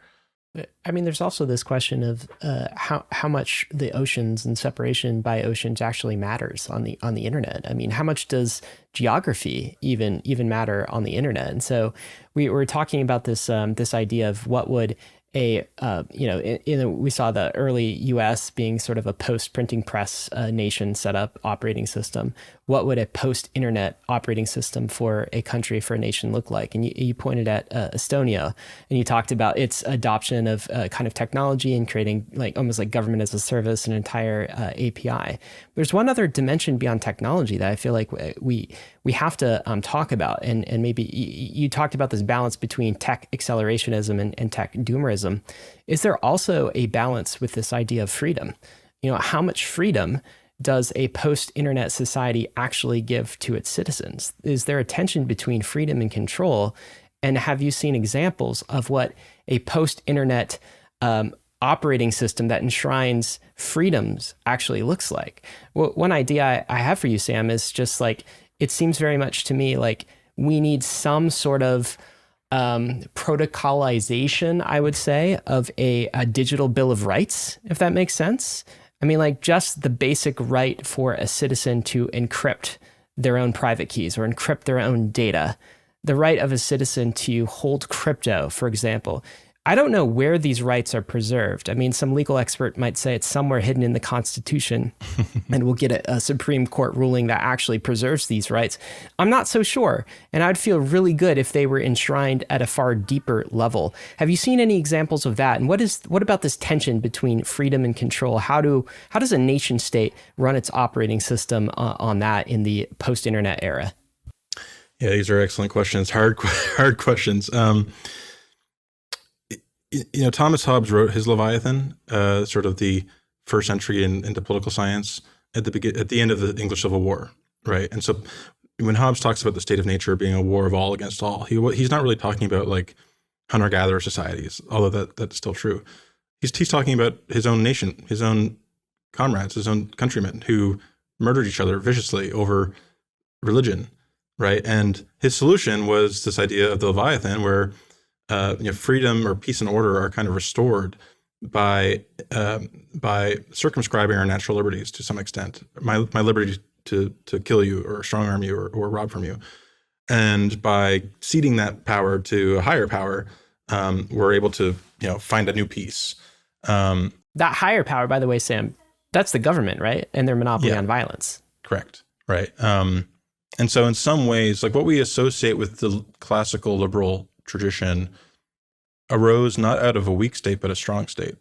I mean, there's also this question of how much the oceans and separation by oceans actually matters on the internet. I mean, how much does geography even matter on the internet? And so we were talking about this idea of what would we saw the early U.S. being sort of a post-printing press nation set up operating system. What would a post-internet operating system for a country, for a nation look like? And you pointed at Estonia, and you talked about its adoption of kind of technology and creating almost like government as a service, an entire API. There's one other dimension beyond technology that I feel like we have to talk about, and maybe you talked about this balance between tech accelerationism and tech doomerism. Is there also a balance with this idea of freedom? How much freedom does a post-internet society actually give to its citizens? Is there a tension between freedom and control? And have you seen examples of what a post-internet operating system that enshrines freedoms actually looks like? Well, one idea I have for you, Sam, is just like, it seems very much to me like we need some sort of protocolization, I would say, of a digital bill of rights, if that makes sense. I mean, like just the basic right for a citizen to encrypt their own private keys or encrypt their own data, the right of a citizen to hold crypto, for example. I don't know where these rights are preserved. I mean, some legal expert might say it's somewhere hidden in the Constitution, and we'll get a Supreme Court ruling that actually preserves these rights. I'm not so sure, and I'd feel really good if they were enshrined at a far deeper level. Have you seen any examples of that? And what about this tension between freedom and control? How does a nation state run its operating system on that in the post-internet era? Yeah, these are excellent questions. Hard questions. Thomas Hobbes wrote his Leviathan, sort of the first entry into political science at the end of the English Civil War, right? And so when Hobbes talks about the state of nature being a war of all against all, he's not really talking about like hunter-gatherer societies, although that's still true. He's talking about his own nation, his own comrades, his own countrymen who murdered each other viciously over religion, right? And his solution was this idea of the Leviathan, where freedom or peace and order are kind of restored by circumscribing our natural liberties to some extent. My liberty to kill you or strong arm you or rob from you, and by ceding that power to a higher power, we're able to find a new peace. That higher power, by the way, Sam, that's the government, right? And their monopoly on violence. Correct. Right. And so in some ways, like what we associate with the classical liberal tradition arose not out of a weak state, but a strong state,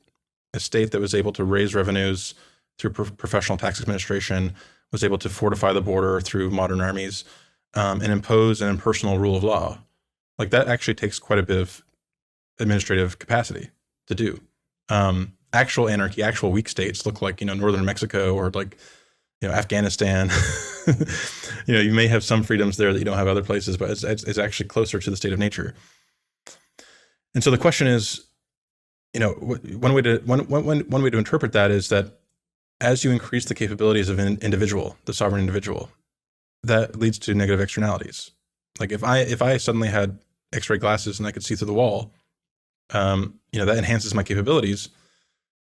a state that was able to raise revenues through professional tax administration, was able to fortify the border through modern armies, and impose an impersonal rule of law. Like that actually takes quite a bit of administrative capacity to do. Actual anarchy, actual weak states look like, northern Mexico or like, Afghanistan. You may have some freedoms there that you don't have other places, but it's actually closer to the state of nature. And so the question is, one way to interpret that is that as you increase the capabilities of an individual, the sovereign individual, that leads to negative externalities. Like if I suddenly had X-ray glasses and I could see through the wall, that enhances my capabilities.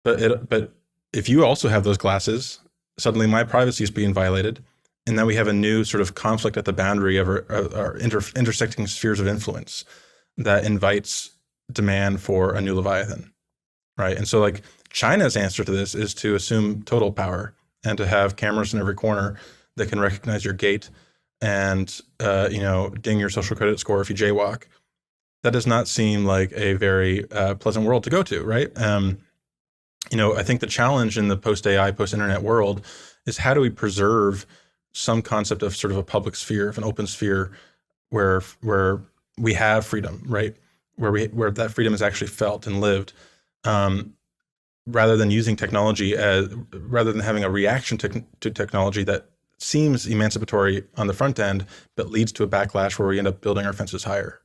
But if you also have those glasses, suddenly my privacy is being violated, and then we have a new sort of conflict at the boundary of our intersecting spheres of influence that invites demand for a new Leviathan, right? And so like China's answer to this is to assume total power and to have cameras in every corner that can recognize your gait and ding your social credit score if you jaywalk. That does not seem like a very pleasant world to go to, right? I think the challenge in the post-AI, post-internet world is how do we preserve some concept of sort of a public sphere, of an open sphere where we have freedom, right? Where that freedom is actually felt and lived, rather than using technology rather than having a reaction to technology that seems emancipatory on the front end, but leads to a backlash where we end up building our fences higher.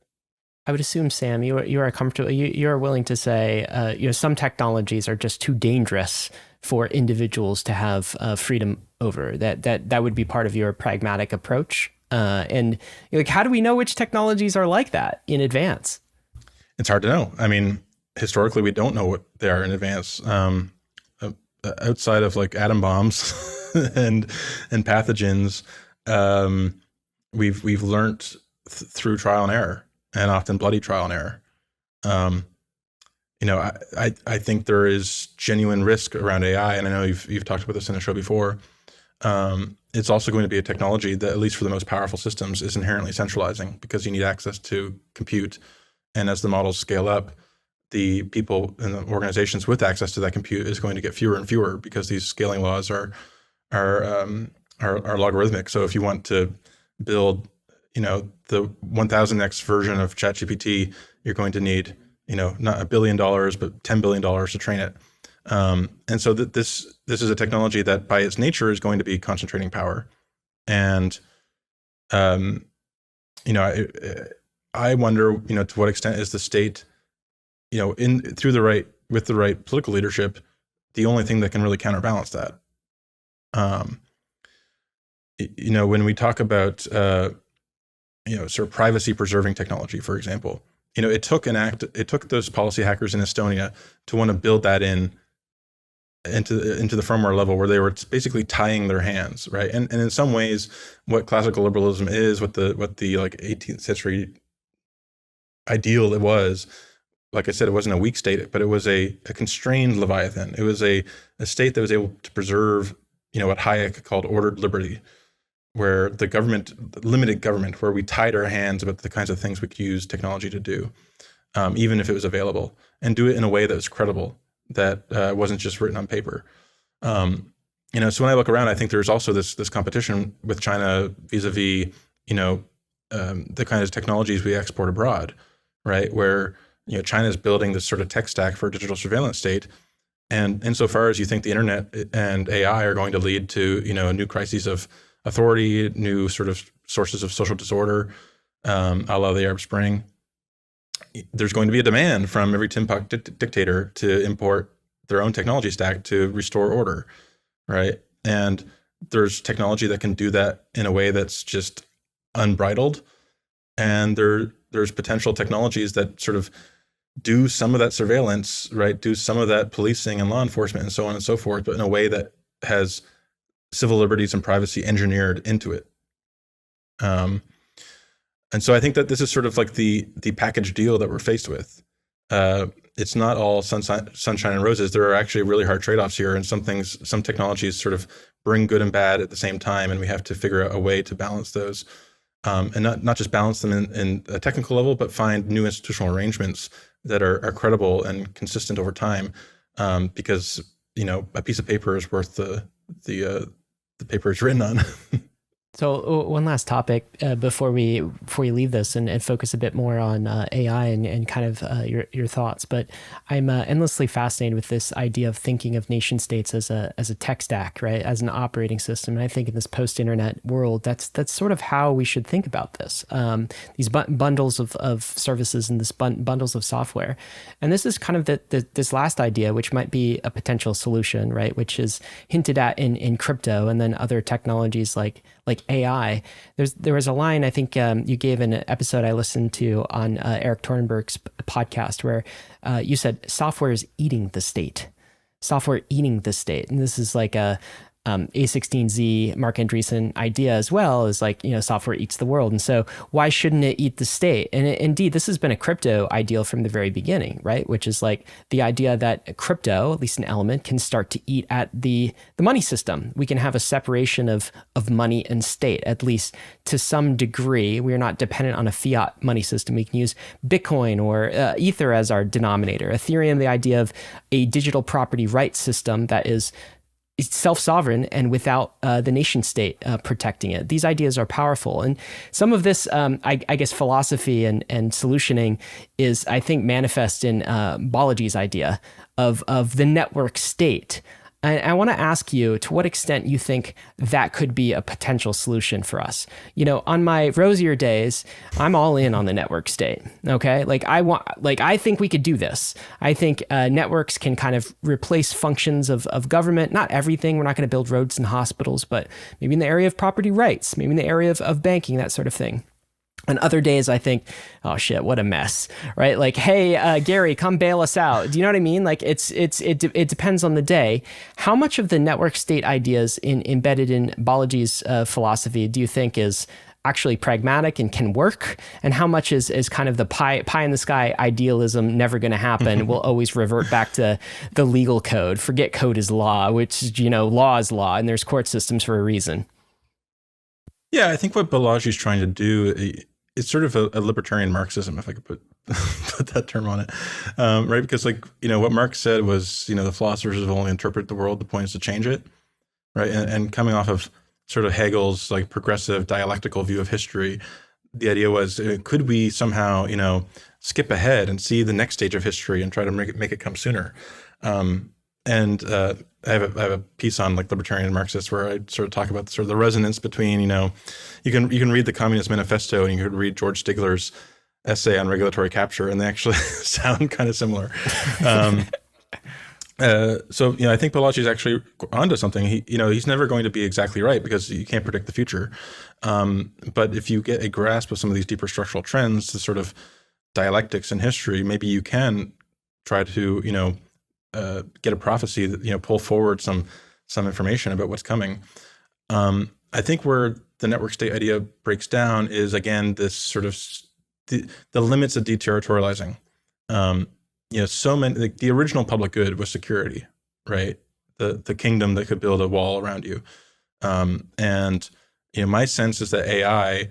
I would assume, Sam, you are comfortable. You are willing to say, some technologies are just too dangerous for individuals to have freedom over. That would be part of your pragmatic approach. And how do we know which technologies are like that in advance? It's hard to know. I mean, historically, we don't know what they are in advance. Outside of like atom bombs and pathogens, we've learned through trial and error. And often bloody trial and error. I think there is genuine risk around AI, and I know you've talked about this in the show before. It's also going to be a technology that, at least for the most powerful systems, is inherently centralizing because you need access to compute. And as the models scale up, the people and the organizations with access to that compute is going to get fewer and fewer because these scaling laws are logarithmic. So if you want to build the 1000x version of ChatGPT, you're going to need, not $1 billion, but $10 billion to train it. And so this is a technology that by its nature is going to be concentrating power. And, I wonder, to what extent is the state, with the right political leadership, the only thing that can really counterbalance that. When we talk about, sort of privacy preserving technology, for example, it took those policy hackers in Estonia to want to build that into the firmware level where they were basically tying their hands, right? And in some ways, what classical liberalism is, what the like 18th century ideal it was like I said, it wasn't a weak state, but it was a constrained Leviathan. It was a state that was able to preserve, what Hayek called ordered liberty, where the government, limited government, where we tied our hands about the kinds of things we could use technology to do, even if it was available, and do it in a way that was credible, that wasn't just written on paper. So when I look around, I think there's also this competition with China vis-a-vis, the kind of technologies we export abroad, right? Where China is building this sort of tech stack for a digital surveillance state, and insofar as you think the internet and AI are going to lead to new crises of authority, new sort of sources of social disorder, a la the Arab Spring, there's going to be a demand from every tin pot dictator to import their own technology stack to restore order, right? And there's technology that can do that in a way that's just unbridled, and there's potential technologies that sort of do some of that surveillance, right? Do some of that policing and law enforcement and so on and so forth, but in a way that has civil liberties and privacy engineered into it. And so I think that this is sort of like the package deal that we're faced with. It's not all sunshine and roses. There are actually really hard trade-offs here, and some technologies sort of bring good and bad at the same time, and we have to figure out a way to balance those. And not just balance them in a technical level, but find new institutional arrangements that are credible and consistent over time, because a piece of paper is worth the paper it's written on. So one last topic before we leave this and focus a bit more on AI and kind of your thoughts. But I'm endlessly fascinated with this idea of thinking of nation states as a tech stack, right? As an operating system. And I think in this post-internet world, that's sort of how we should think about this. These bundles of services and this bundles of software. And this is kind of this last idea, which might be a potential solution, right? Which is hinted at in crypto and then other technologies like AI. There was a line I think you gave in an episode I listened to on Eric Tornberg's podcast where you said software is eating the state. Software eating the state. And this is like a A16Z Mark Andreessen idea as well, is like, software eats the world. And so why shouldn't it eat the state? And indeed, this has been a crypto ideal from the very beginning, right? Which is like the idea that crypto, at least an element, can start to eat at the money system. We can have a separation of money and state, at least to some degree. We are not dependent on a fiat money system. We can use Bitcoin or Ether as our denominator. Ethereum, the idea of a digital property rights system that is self-sovereign and without the nation state protecting it. These ideas are powerful. And some of this, I guess, philosophy and solutioning is, I think, manifest in Balaji's idea of the network state. And I want to ask you to what extent you think that could be a potential solution for us. On my rosier days, I'm all in on the network state. Okay, I think we could do this. I think networks can kind of replace functions of government. Not everything. We're not going to build roads and hospitals, but maybe in the area of property rights, maybe in the area of banking, that sort of thing. On other days, I think, oh shit, what a mess, right? Like, hey, Gary, come bail us out. Do you know what I mean? Like, it depends on the day. How much of the network state ideas embedded in Balaji's philosophy do you think is actually pragmatic and can work? And how much is kind of the pie in the sky idealism, never going to happen? We'll always revert back to the legal code. Forget code is law, which, law is law, and there's court systems for a reason. Yeah, I think what Balaji's trying to do, it's sort of a libertarian Marxism, if I could put that term on it, right? Because what Marx said was, the philosophers have only interpreted the world, the point is to change it, right? And coming off of sort of Hegel's like progressive dialectical view of history, the idea was, could we somehow, skip ahead and see the next stage of history and try to make it come sooner? I have a piece on like libertarian Marxists where I sort of talk about sort of the resonance between, you can read the Communist Manifesto and you could read George Stigler's essay on regulatory capture, and they actually sound kind of similar. So I think Balaji's actually onto something. He's never going to be exactly right because you can't predict the future. But if you get a grasp of some of these deeper structural trends, the sort of dialectics in history, maybe you can try to get a prophecy that pull forward some information about what's coming. I think where the network state idea breaks down is, again, this sort of the limits of deterritorializing. so many, like the original public good was security, right? The kingdom that could build a wall around you. And my sense is that AI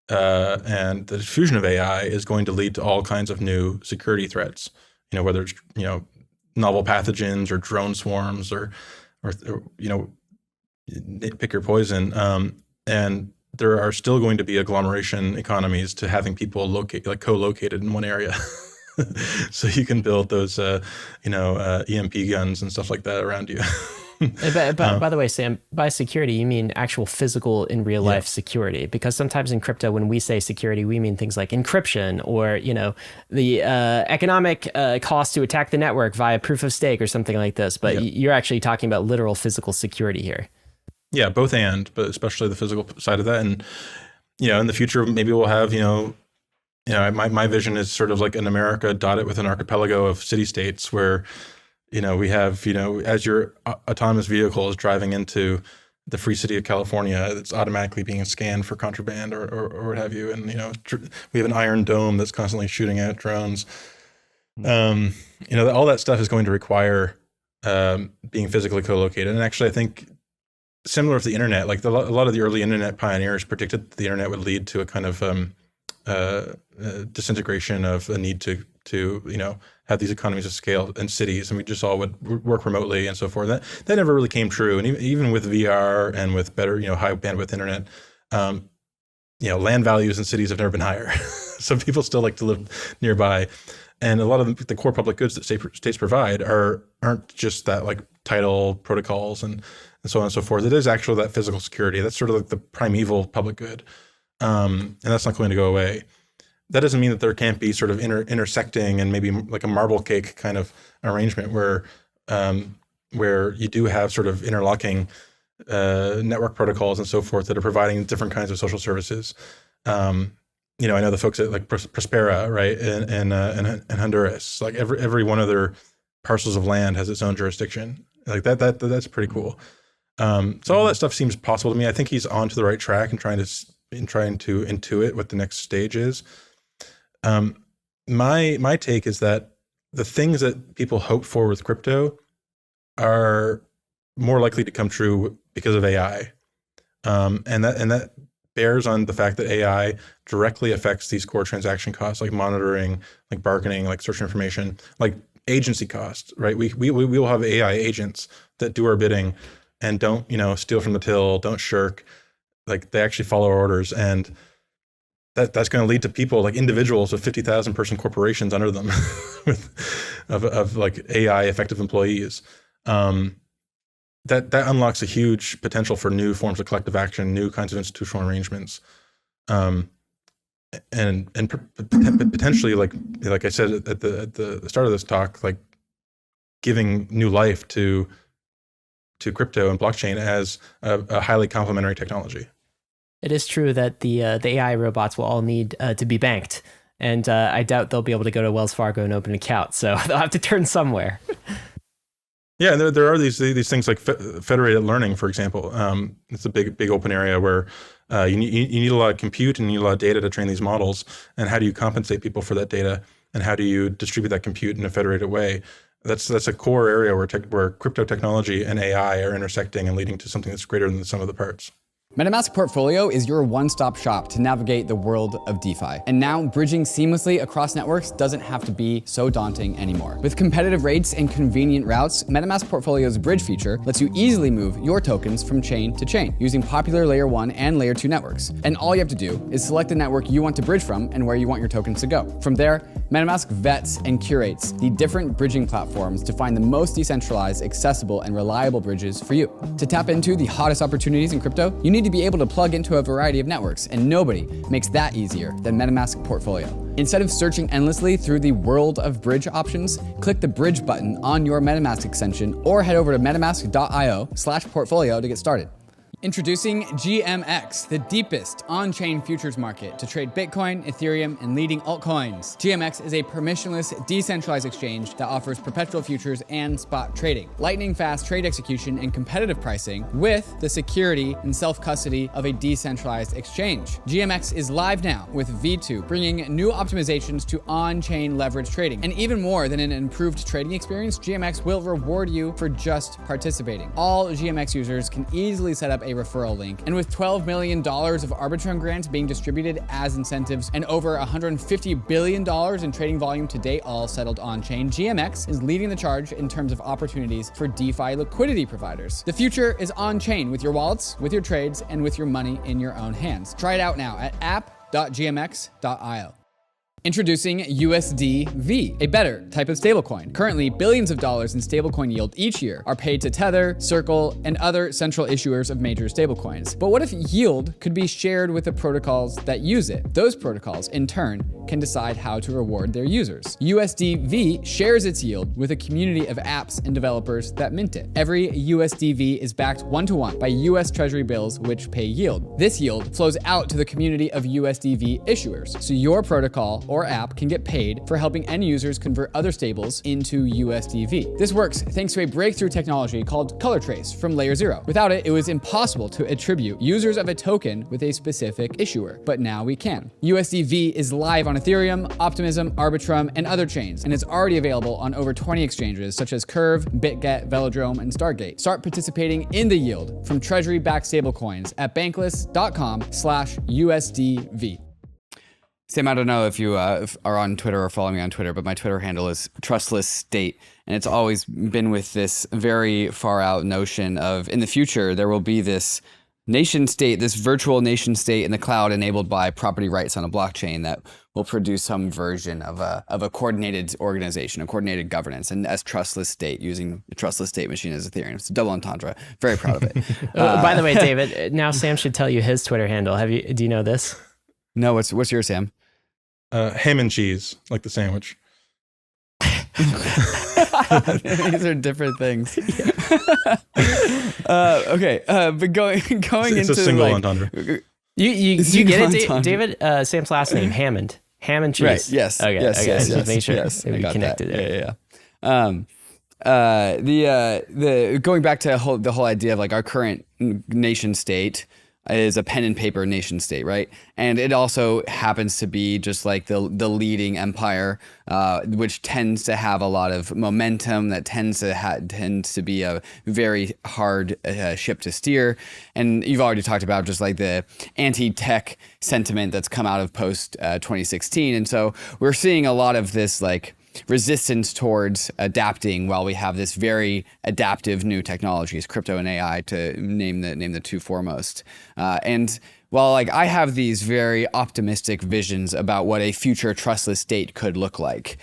and the diffusion of AI is going to lead to all kinds of new security threats. Whether it's novel pathogens or drone swarms or pick your poison. And there are still going to be agglomeration economies to having people co-located in one area. So you can build those, EMP guns and stuff like that around you. By the way, Sam, by security, you mean actual physical in real life security? Because sometimes in crypto, when we say security, we mean things like encryption or, the economic cost to attack the network via proof of stake or something like this. But you're actually talking about literal physical security here. Yeah, both but especially the physical side of that. And, in the future, maybe we'll have, my vision is sort of like an America dotted with an archipelago of city-states where, we have, as your autonomous vehicle is driving into the free city of California, it's automatically being scanned for contraband or what have you. And, we have an iron dome that's constantly shooting at drones. All that stuff is going to require being physically co-located. And actually, I think similar to the internet, like a lot of the early internet pioneers predicted the internet would lead to a kind of disintegration of the need to have these economies of scale in cities, and we just all would work remotely and so forth. That never really came true. And even with VR and with better, high bandwidth internet, land values in cities have never been higher. So people still like to live nearby. And a lot of the core public goods that states provide aren't just that like title protocols and so on and so forth. It is actually that physical security. That's sort of like the primeval public good. And that's not going to go away. That doesn't mean that there can't be sort of intersecting and maybe like a marble cake kind of arrangement where you do have sort of interlocking network protocols and so forth that are providing different kinds of social services. I know the folks at like Prospera, right, in Honduras, like every one of their parcels of land has its own jurisdiction. Like that's pretty cool. So all that stuff seems possible to me. I think he's onto the right track and trying to intuit what the next stage is. My take is that the things that people hope for with crypto are more likely to come true because of AI. And that bears on the fact that AI directly affects these core transaction costs, like monitoring, like bargaining, like search information, like agency costs, right? We will have AI agents that do our bidding and don't, steal from the till, don't shirk, like they actually follow our orders. And that's going to lead to people like individuals with 50,000 person corporations under them of like AI effective employees. That unlocks a huge potential for new forms of collective action, new kinds of institutional arrangements, and potentially like I said at the start of this talk, like giving new life to crypto and blockchain as a highly complementary technology. It is true that the AI robots will all need to be banked, and I doubt they'll be able to go to Wells Fargo and open an account, so they'll have to turn somewhere. Yeah, and there are these things like federated learning, for example. It's a big open area where you need a lot of compute and you need a lot of data to train these models. And how do you compensate people for that data? And how do you distribute that compute in a federated way? That's a core area where crypto technology and AI are intersecting and leading to something that's greater than the sum of the parts. MetaMask Portfolio is your one-stop shop to navigate the world of DeFi. And now, bridging seamlessly across networks doesn't have to be so daunting anymore. With competitive rates and convenient routes, MetaMask Portfolio's bridge feature lets you easily move your tokens from chain to chain using popular Layer 1 and Layer 2 networks. And all you have to do is select the network you want to bridge from and where you want your tokens to go. From there, MetaMask vets and curates the different bridging platforms to find the most decentralized, accessible, and reliable bridges for you. To tap into the hottest opportunities in crypto, you need to be able to plug into a variety of networks, and nobody makes that easier than MetaMask Portfolio. Instead of searching endlessly through the world of bridge options, click the bridge button on your MetaMask extension or head over to metamask.io/portfolio to get started. Introducing GMX, the deepest on-chain futures market to trade Bitcoin, Ethereum, and leading altcoins. GMX is a permissionless, decentralized exchange that offers perpetual futures and spot trading, lightning-fast trade execution and competitive pricing with the security and self-custody of a decentralized exchange. GMX is live now with V2, bringing new optimizations to on-chain leverage trading. And even more than an improved trading experience, GMX will reward you for just participating. All GMX users can easily set up a referral link. And with $12 million of Arbitrum grants being distributed as incentives and over $150 billion in trading volume to date, all settled on-chain, GMX is leading the charge in terms of opportunities for DeFi liquidity providers. The future is on-chain with your wallets, with your trades, and with your money in your own hands. Try it out now at app.gmx.io. Introducing USDV, a better type of stablecoin. Currently, billions of dollars in stablecoin yield each year are paid to Tether, Circle, and other central issuers of major stablecoins. But what if yield could be shared with the protocols that use it? Those protocols, in turn, can decide how to reward their users. USDV shares its yield with a community of apps and developers that mint it. Every USDV is backed one-to-one by US Treasury bills which pay yield. This yield flows out to the community of USDV issuers, so your protocol or app can get paid for helping end users convert other stables into USDV. This works thanks to a breakthrough technology called color trace from Layer 0. Without it, it was impossible to attribute users of a token with a specific issuer, but now we can. USDV is live on Ethereum, Optimism, Arbitrum, and other chains, and it's already available on over 20 exchanges such as Curve, BitGet, Velodrome, and Stargate. Start participating in the yield from treasury-backed stablecoins at bankless.com/USDV. Sam, I don't know if you are on Twitter or follow me on Twitter, but my Twitter handle is trustless state. And it's always been with this very far out notion of in the future, there will be this nation state, this virtual nation state in the cloud enabled by property rights on a blockchain that will produce some version of a coordinated organization, a coordinated governance, and as trustless state, using the trustless state machine as Ethereum. It's a double entendre. Very proud of it. By the way, David, now Sam should tell you his Twitter handle. Do you know this? No, what's yours, Sam? Hammond cheese, like the sandwich. These are different things. Okay, but going It's into a single like, entendre. You get it, David? Sam's last name, Hammond. Hammond cheese. Right. Yes. Okay. Yes. Okay. Yes. Just make sure yes. we connected it. Yeah. The going back to the whole idea of like our current nation state is a pen and paper nation state, right? And it also happens to be just like the leading empire, which tends to have a lot of momentum, that tends to be a very hard ship to steer. And you've already talked about just like the anti-tech sentiment that's come out of post 2016. And so we're seeing a lot of this like resistance towards adapting while we have this very adaptive new technologies, crypto and AI, to name the two foremost. And while like I have these very optimistic visions about what a future trustless state could look like,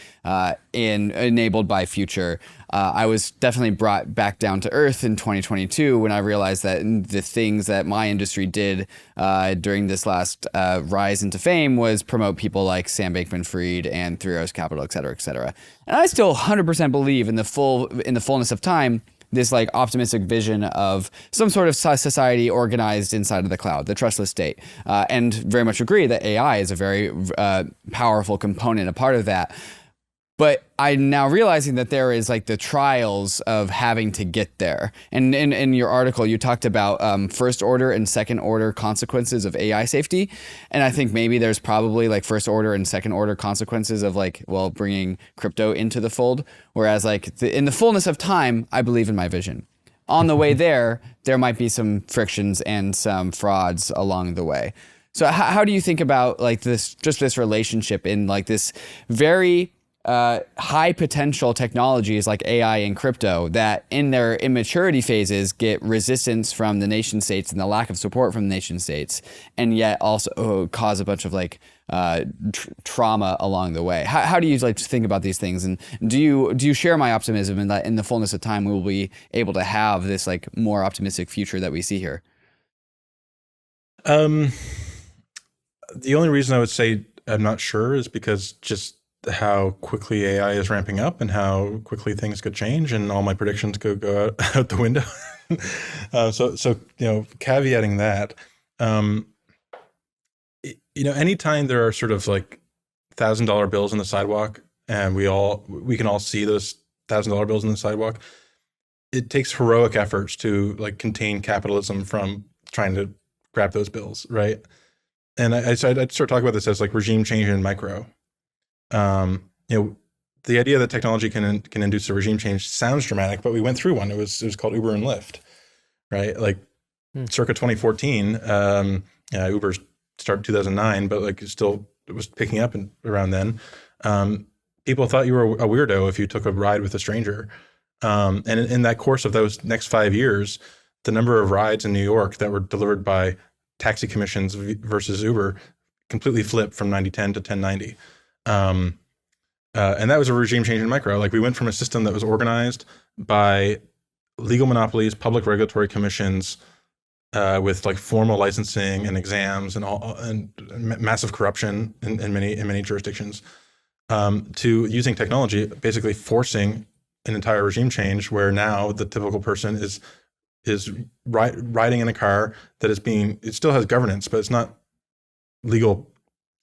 enabled by future, I was definitely brought back down to earth in 2022 when I realized that the things that my industry did during this last rise into fame was promote people like Sam Bankman-Fried and Three Arrows Capital, et cetera, et cetera. And I still 100% believe in the fullness of time, this like optimistic vision of some sort of society organized inside of the cloud, the trustless state, and very much agree that AI is a very powerful component, a part of that. But I'm now realizing that there is like the trials of having to get there. And in your article, you talked about first order and second order consequences of AI safety. And I think maybe there's probably like first order and second order consequences of like, well, bringing crypto into the fold. Whereas like in the fullness of time, I believe in my vision. On the way there might be some frictions and some frauds along the way. So how do you think about like this relationship in like this very high potential technologies like AI and crypto that in their immaturity phases get resistance from the nation states and the lack of support from the nation states, and yet also cause a bunch of like trauma along the way? How do you like to think about these things, and do you share my optimism in that in the fullness of time we will be able to have this like more optimistic future that we see here? The only reason I would say I'm not sure is because just how quickly AI is ramping up and how quickly things could change, and all my predictions could go out the window. So caveating that, anytime there are sort of like $1,000 bills on the sidewalk, and we can all see those $1,000 bills on the sidewalk, it takes heroic efforts to like contain capitalism from trying to grab those bills, right? And I'd start talking about this as like regime change in micro. The idea that technology can induce a regime change sounds dramatic, but we went through one. It was called Uber and Lyft, right? Like circa 2014, Uber started 2009, but like it was picking up around then. People thought you were a weirdo if you took a ride with a stranger. And in that course of those next 5 years, the number of rides in New York that were delivered by taxi commissions versus Uber completely flipped from 90/10 to 10/90. And that was a regime change in micro. Like we went from a system that was organized by legal monopolies, public regulatory commissions, with like formal licensing and exams and massive corruption in many jurisdictions, to using technology, basically forcing an entire regime change where now the typical person is riding in a car that it still has governance, but it's not legal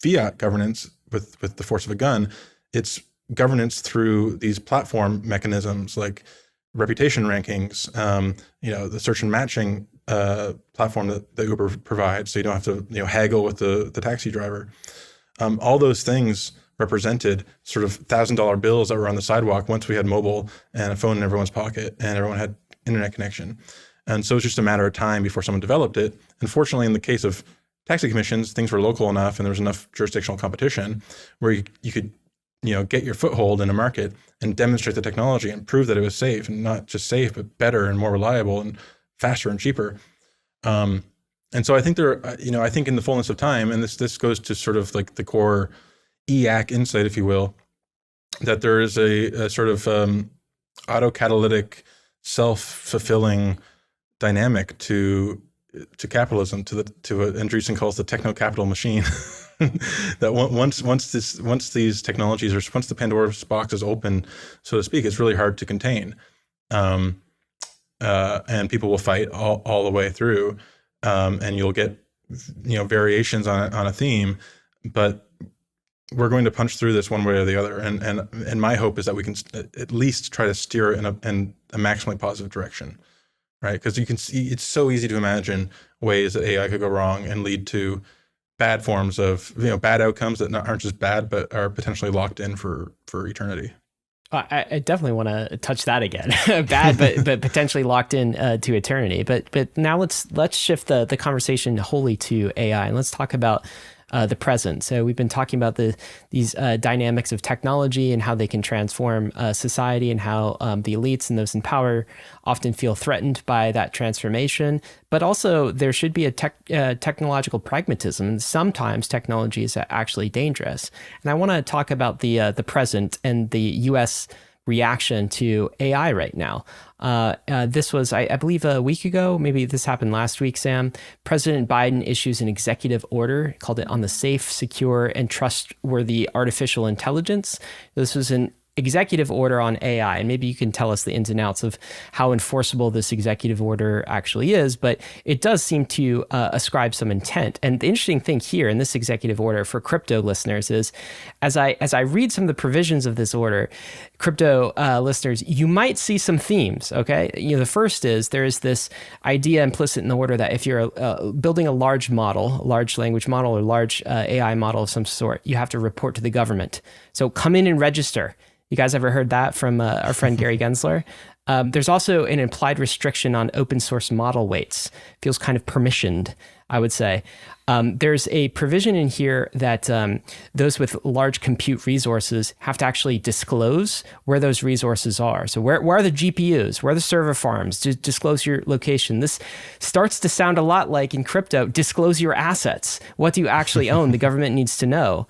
fiat governance with the force of a gun. It's governance through these platform mechanisms like reputation rankings, the search and matching platform that Uber provides, so you don't have to haggle with the taxi driver. All those things represented sort of $1,000 bills that were on the sidewalk once we had mobile and a phone in everyone's pocket and everyone had internet connection. And so it's just a matter of time before someone developed it. Unfortunately, in the case of taxi commissions, things were local enough and there was enough jurisdictional competition where you could get your foothold in a market and demonstrate the technology and prove that it was safe, and not just safe, but better and more reliable and faster and cheaper. And so I think I think in the fullness of time, and this goes to sort of like the core EAC insight, if you will, that there is a sort of autocatalytic, self-fulfilling dynamic to capitalism, to what Andreessen calls the techno-capital machine. That once these technologies, or once the Pandora's box is open, so to speak, it's really hard to contain, and people will fight all the way through, and you'll get variations on a theme, but we're going to punch through this one way or the other. And my hope is that we can at least try to steer it in a maximally positive direction, right? Because you can see it's so easy to imagine ways that AI could go wrong and lead to bad forms of, bad outcomes that aren't just bad, but are potentially locked in for eternity. I definitely want to touch that again. Bad, but potentially locked in to eternity. But now let's shift the conversation wholly to AI, and let's talk about the present. So we've been talking about these dynamics of technology and how they can transform society, and how the elites and those in power often feel threatened by that transformation. But also there should be a technological pragmatism, and sometimes technology is actually dangerous. And I want to talk about the present and the U.S. reaction to AI right now. This was, I believe, a week ago. Maybe this happened last week, Sam. President Biden issues an executive order, called it on the safe, secure, and trustworthy artificial intelligence. This was an executive order on AI, and maybe you can tell us the ins and outs of how enforceable this executive order actually is, but it does seem to ascribe some intent. And the interesting thing here in this executive order for crypto listeners is, as I read some of the provisions of this order, crypto listeners, you might see some themes, okay? The first is there is this idea implicit in the order that if you're building a large language model, or large AI model of some sort, you have to report to the government. So come in and register. You guys ever heard that from our friend Gary Gensler? There's also an implied restriction on open source model weights. Feels kind of permissioned, I would say. There's a provision in here that those with large compute resources have to actually disclose where those resources are. So where are the GPUs? Where are the server farms? Disclose your location. This starts to sound a lot like in crypto, disclose your assets. What do you actually own? The government needs to know.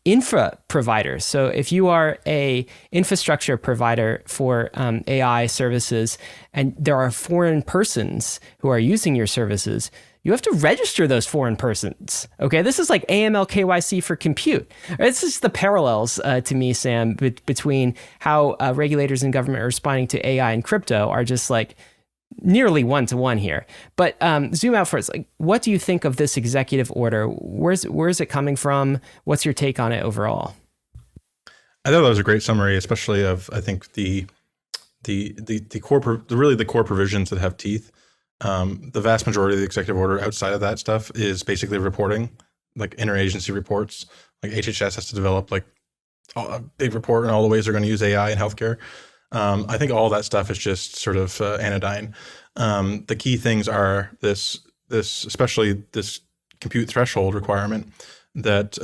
Infra providers. So if you are a infrastructure provider for AI services, and there are foreign persons who are using your services, you have to register those foreign persons. Okay, this is like AML KYC for compute. This is the parallels to me, Sam, between how regulators and government are responding to AI and crypto are just like nearly one-to-one here. But zoom out first. Like, what do you think of this executive order? Where's it coming from? What's your take on it overall? I thought that was a great summary, especially of, I think, the core provisions that have teeth. The vast majority of the executive order outside of that stuff is basically reporting, like interagency reports. Like HHS has to develop like a big report on all the ways they're going to use AI in healthcare. I think all that stuff is just sort of anodyne. The key things are this, especially this compute threshold requirement that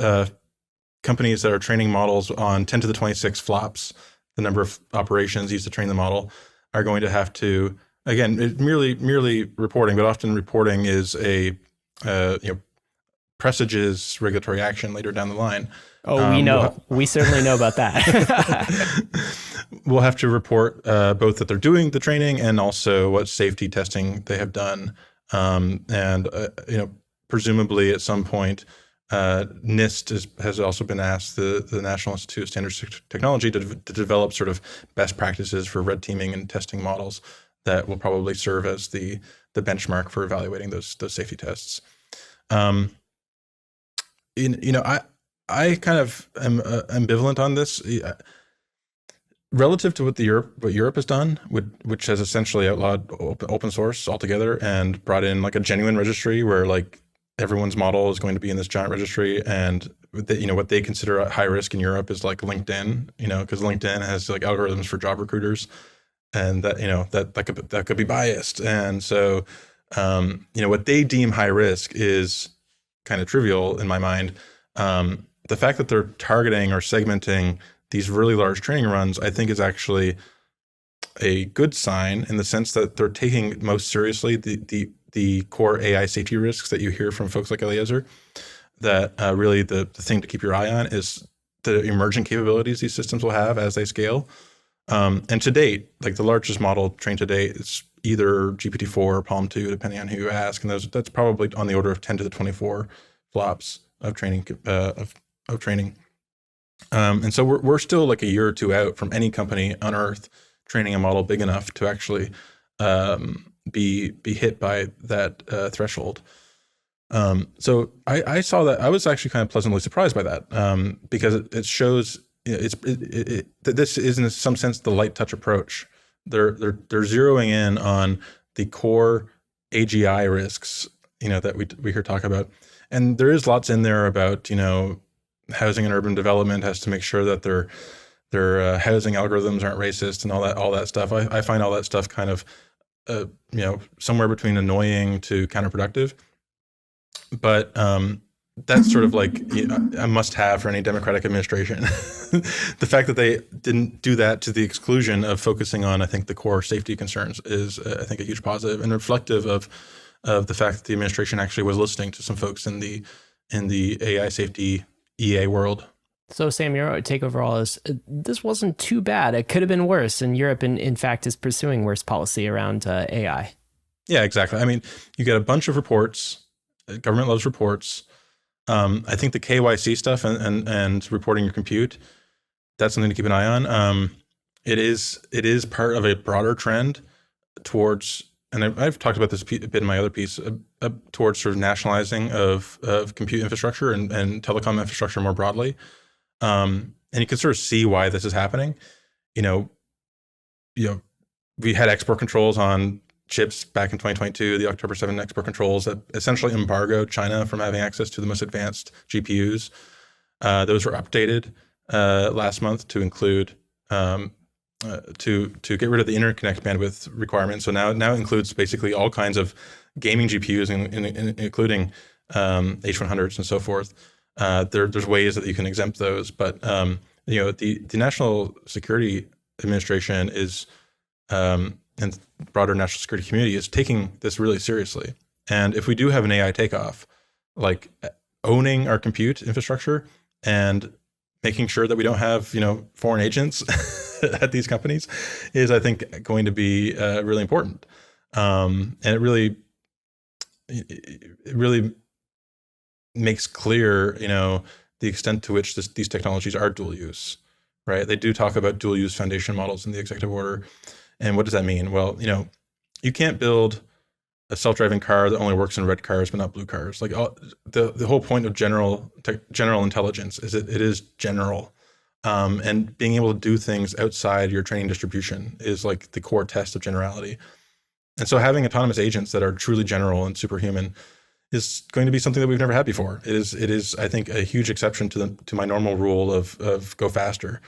companies that are training models on 10 to the 26 flops, the number of operations used to train the model, are going to have to, again, merely reporting, but often reporting is presages regulatory action later down the line. Oh, we know. We certainly know about that. We'll have to report both that they're doing the training and also what safety testing they have done. Presumably at some point, NIST has also been asked, the National Institute of Standards Technology, to develop sort of best practices for red teaming and testing models that will probably serve as the benchmark for evaluating those safety tests. I kind of am ambivalent on this. Relative to what Europe has done, which has essentially outlawed open source altogether and brought in like a genuine registry where like everyone's model is going to be in this giant registry, and what they consider high risk in Europe is like LinkedIn, because LinkedIn has like algorithms for job recruiters, and that could be biased, and so what they deem high risk is kind of trivial in my mind. The fact that they're targeting or segmenting these really large training runs, I think, is actually a good sign in the sense that they're taking most seriously the core AI safety risks that you hear from folks like Eliezer. That really the thing to keep your eye on is the emerging capabilities these systems will have as they scale. And to date, like the largest model trained to date is either GPT-4 or Palm 2, depending on who you ask, and that's probably on the order of 10 to the 24 flops of training of training. And so we're still like a year or two out from any company on Earth training a model big enough to actually be hit by that threshold. So I saw that. I was actually kind of pleasantly surprised by that because it shows that this is in some sense the light touch approach. They're zeroing in on the core AGI risks, that we hear talk about, and there is lots in there about housing and urban development has to make sure that their housing algorithms aren't racist and all that stuff. I find all that stuff kind of somewhere between annoying to counterproductive, but that's sort of like a must-have for any Democratic administration. The fact that they didn't do that to the exclusion of focusing on, I think, the core safety concerns is, I think, a huge positive and reflective of the fact that the administration actually was listening to some folks in the AI safety EA world. So Sam, your take overall is this wasn't too bad. It could have been worse, and Europe, in fact, is pursuing worse policy around AI. Yeah, exactly. I mean, you get a bunch of reports. Government loves reports. I think the KYC stuff and reporting your compute, that's something to keep an eye on. It is part of a broader trend towards, and I've talked about this a bit in my other piece, towards sort of nationalizing of compute infrastructure and telecom infrastructure more broadly. And you can sort of see why this is happening. We had export controls on chips back in 2022, the October 7 export controls that essentially embargoed China from having access to the most advanced GPUs. Those were updated last month to include to get rid of the interconnect bandwidth requirement. So now it includes basically all kinds of gaming GPUs, including H100s and so forth. There's ways that you can exempt those, but the National Security Administration is and broader national security community is taking this really seriously. And if we do have an AI takeoff, like owning our compute infrastructure and making sure that we don't have foreign agents at these companies is, I think, going to be really important. And it really makes clear the extent to which these technologies are dual use, right? They do talk about dual use foundation models in the executive order. And what does that mean? Well, you can't build a self-driving car that only works in red cars but not blue cars. Like the whole point of general intelligence is it is general, and being able to do things outside your training distribution is like the core test of generality. And so having autonomous agents that are truly general and superhuman is going to be something that we've never had before. It is I think a huge exception to my normal rule of go faster,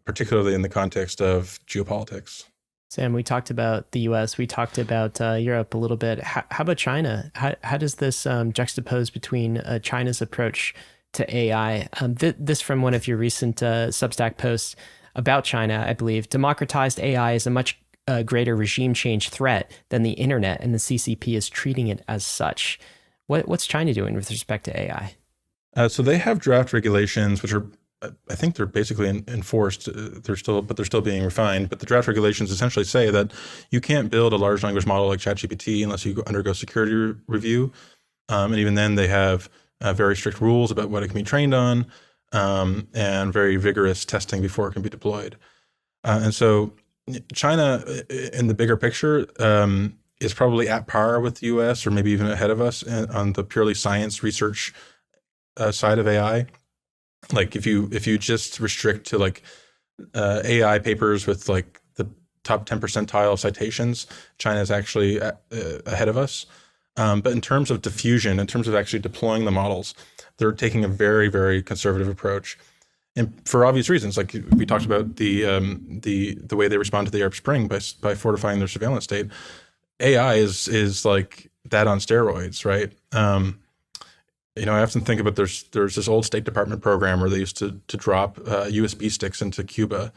particularly in the context of geopolitics. Sam, we talked about the US, we talked about Europe a little bit. How about China? How does this juxtapose between China's approach to AI? This from one of your recent Substack posts about China, I believe. Democratized AI is a much greater regime change threat than the internet, and the CCP is treating it as such. What's China doing with respect to AI? So they have draft regulations, which are, I think they're basically enforced. They're still being refined. But the draft regulations essentially say that you can't build a large language model like ChatGPT unless you undergo security review. And even then, they have very strict rules about what it can be trained on, and very vigorous testing before it can be deployed. And so China, in the bigger picture, is probably at par with the US, or maybe even ahead of us on the purely science research side of AI. Like if you just restrict to like AI papers with like the top 10 percentile of citations, China is actually ahead of us. But in terms of diffusion, in terms of actually deploying the models, they're taking a very, very conservative approach. And for obvious reasons, like we talked about the way they respond to the Arab Spring by fortifying their surveillance state. AI is like that on steroids, right? I often think about there's this old State Department program where they used to drop USB sticks into Cuba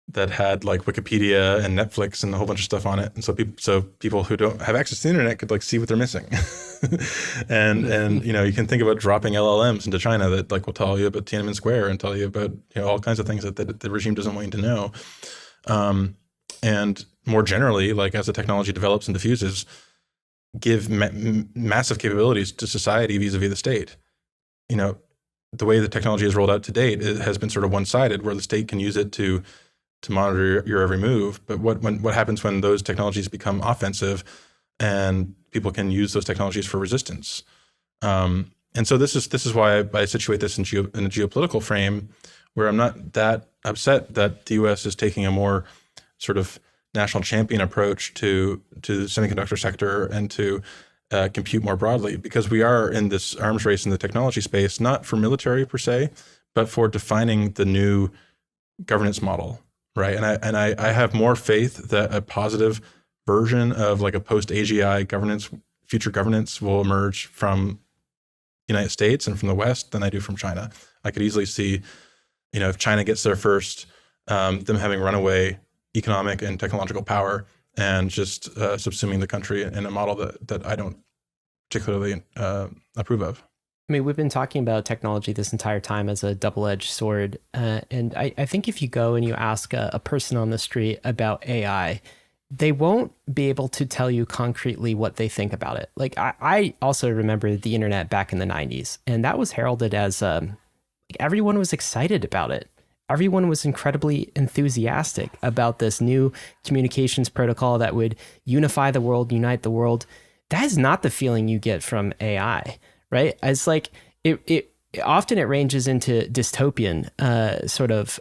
that had like Wikipedia and Netflix and a whole bunch of stuff on it, and so people who don't have access to the internet could like see what they're missing. and you can think about dropping LLMs into China that like will tell you about Tiananmen Square and tell you about all kinds of things that the regime doesn't want you to know. And more generally, like as the technology develops and diffuses, give massive capabilities to society vis-a-vis the state. The way the technology is rolled out to date, it has been sort of one-sided, where the state can use it to monitor your every move. But what happens when those technologies become offensive and people can use those technologies for resistance? And so this is why I situate this in a geopolitical frame, where I'm not that upset that the U.S. is taking a more sort of national champion approach to the semiconductor sector and to compute more broadly, because we are in this arms race in the technology space, not for military per se, but for defining the new governance model, right? And I have more faith that a positive version of like a post-AGI governance, future governance will emerge from the United States and from the West than I do from China. I could easily see, if China gets there first, them having runaway economic and technological power and just subsuming the country in a model that I don't particularly approve of. I mean, we've been talking about technology this entire time as a double-edged sword. And I think if you go and you ask a person on the street about AI, they won't be able to tell you concretely what they think about it. Like I also remember the internet back in the 90s, and that was heralded as everyone was excited about it. Everyone was incredibly enthusiastic about this new communications protocol that would unify the world, unite the world. That is not the feeling you get from AI, right? It's like it often ranges into dystopian sort of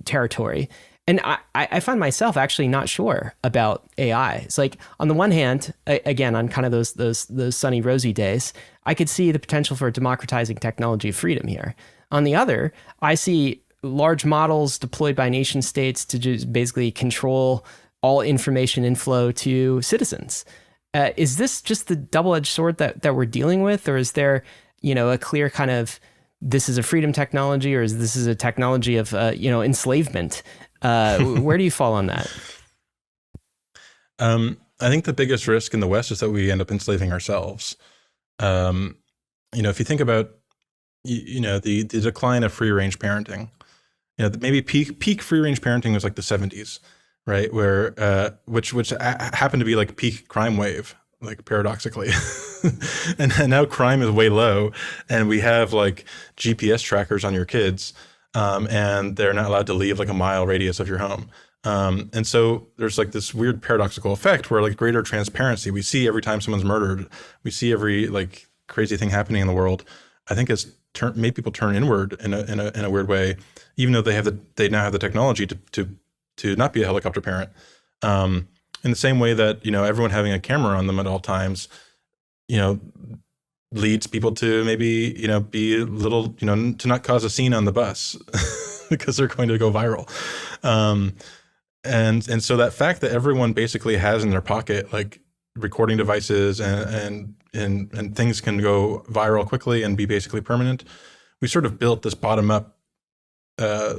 territory. And I find myself actually not sure about AI. It's like, on the one hand, again, on kind of those sunny, rosy days, I could see the potential for democratizing technology of freedom here. On the other, I see large models deployed by nation states to just basically control all information inflow to citizens. Is this just the double-edged sword that we're dealing with? Or is there, a clear kind of, this is a freedom technology, or is this a technology of, enslavement? Where do you fall on that? I think the biggest risk in the West is that we end up enslaving ourselves. If you think about, the decline of free-range parenting, maybe peak free-range parenting was like the 70s, right? Where which happened to be like peak crime wave, like paradoxically. and now crime is way low, and we have like GPS trackers on your kids. and they're not allowed to leave like a mile radius of your home. And so there's like this weird paradoxical effect where like greater transparency, we see every time someone's murdered, we see every like crazy thing happening in the world. I think it's made people turn inward in a weird way, even though they now have the technology to not be a helicopter parent. In the same way that, everyone having a camera on them at all times, leads people to maybe, be a little, to not cause a scene on the bus because they're going to go viral. And so that fact that everyone basically has in their pocket like recording devices and things can go viral quickly and be basically permanent, we sort of built this bottom up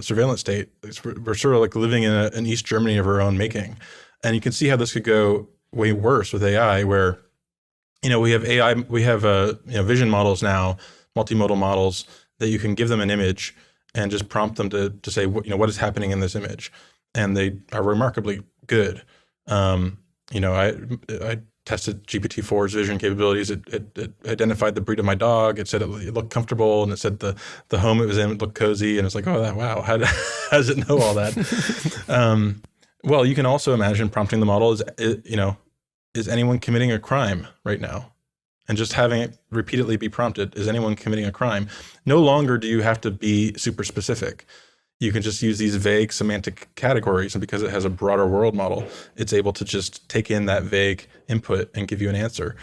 surveillance state. We're sort of like living in an East Germany of our own making. And you can see how this could go way worse with AI, where we have AI, we have vision models now, multimodal models that you can give them an image and just prompt them to say what is happening in this image. And they are remarkably good. I tested GPT-4's vision capabilities. It identified the breed of my dog. It said it looked comfortable, and it said the home it was in looked cozy. And it's like, oh, wow, how does it know all that? Well, you can also imagine prompting the model is anyone committing a crime right now? And just having it repeatedly be prompted, is anyone committing a crime? No longer do you have to be super specific. You can just use these vague semantic categories, and because it has a broader world model, it's able to just take in that vague input and give you an answer.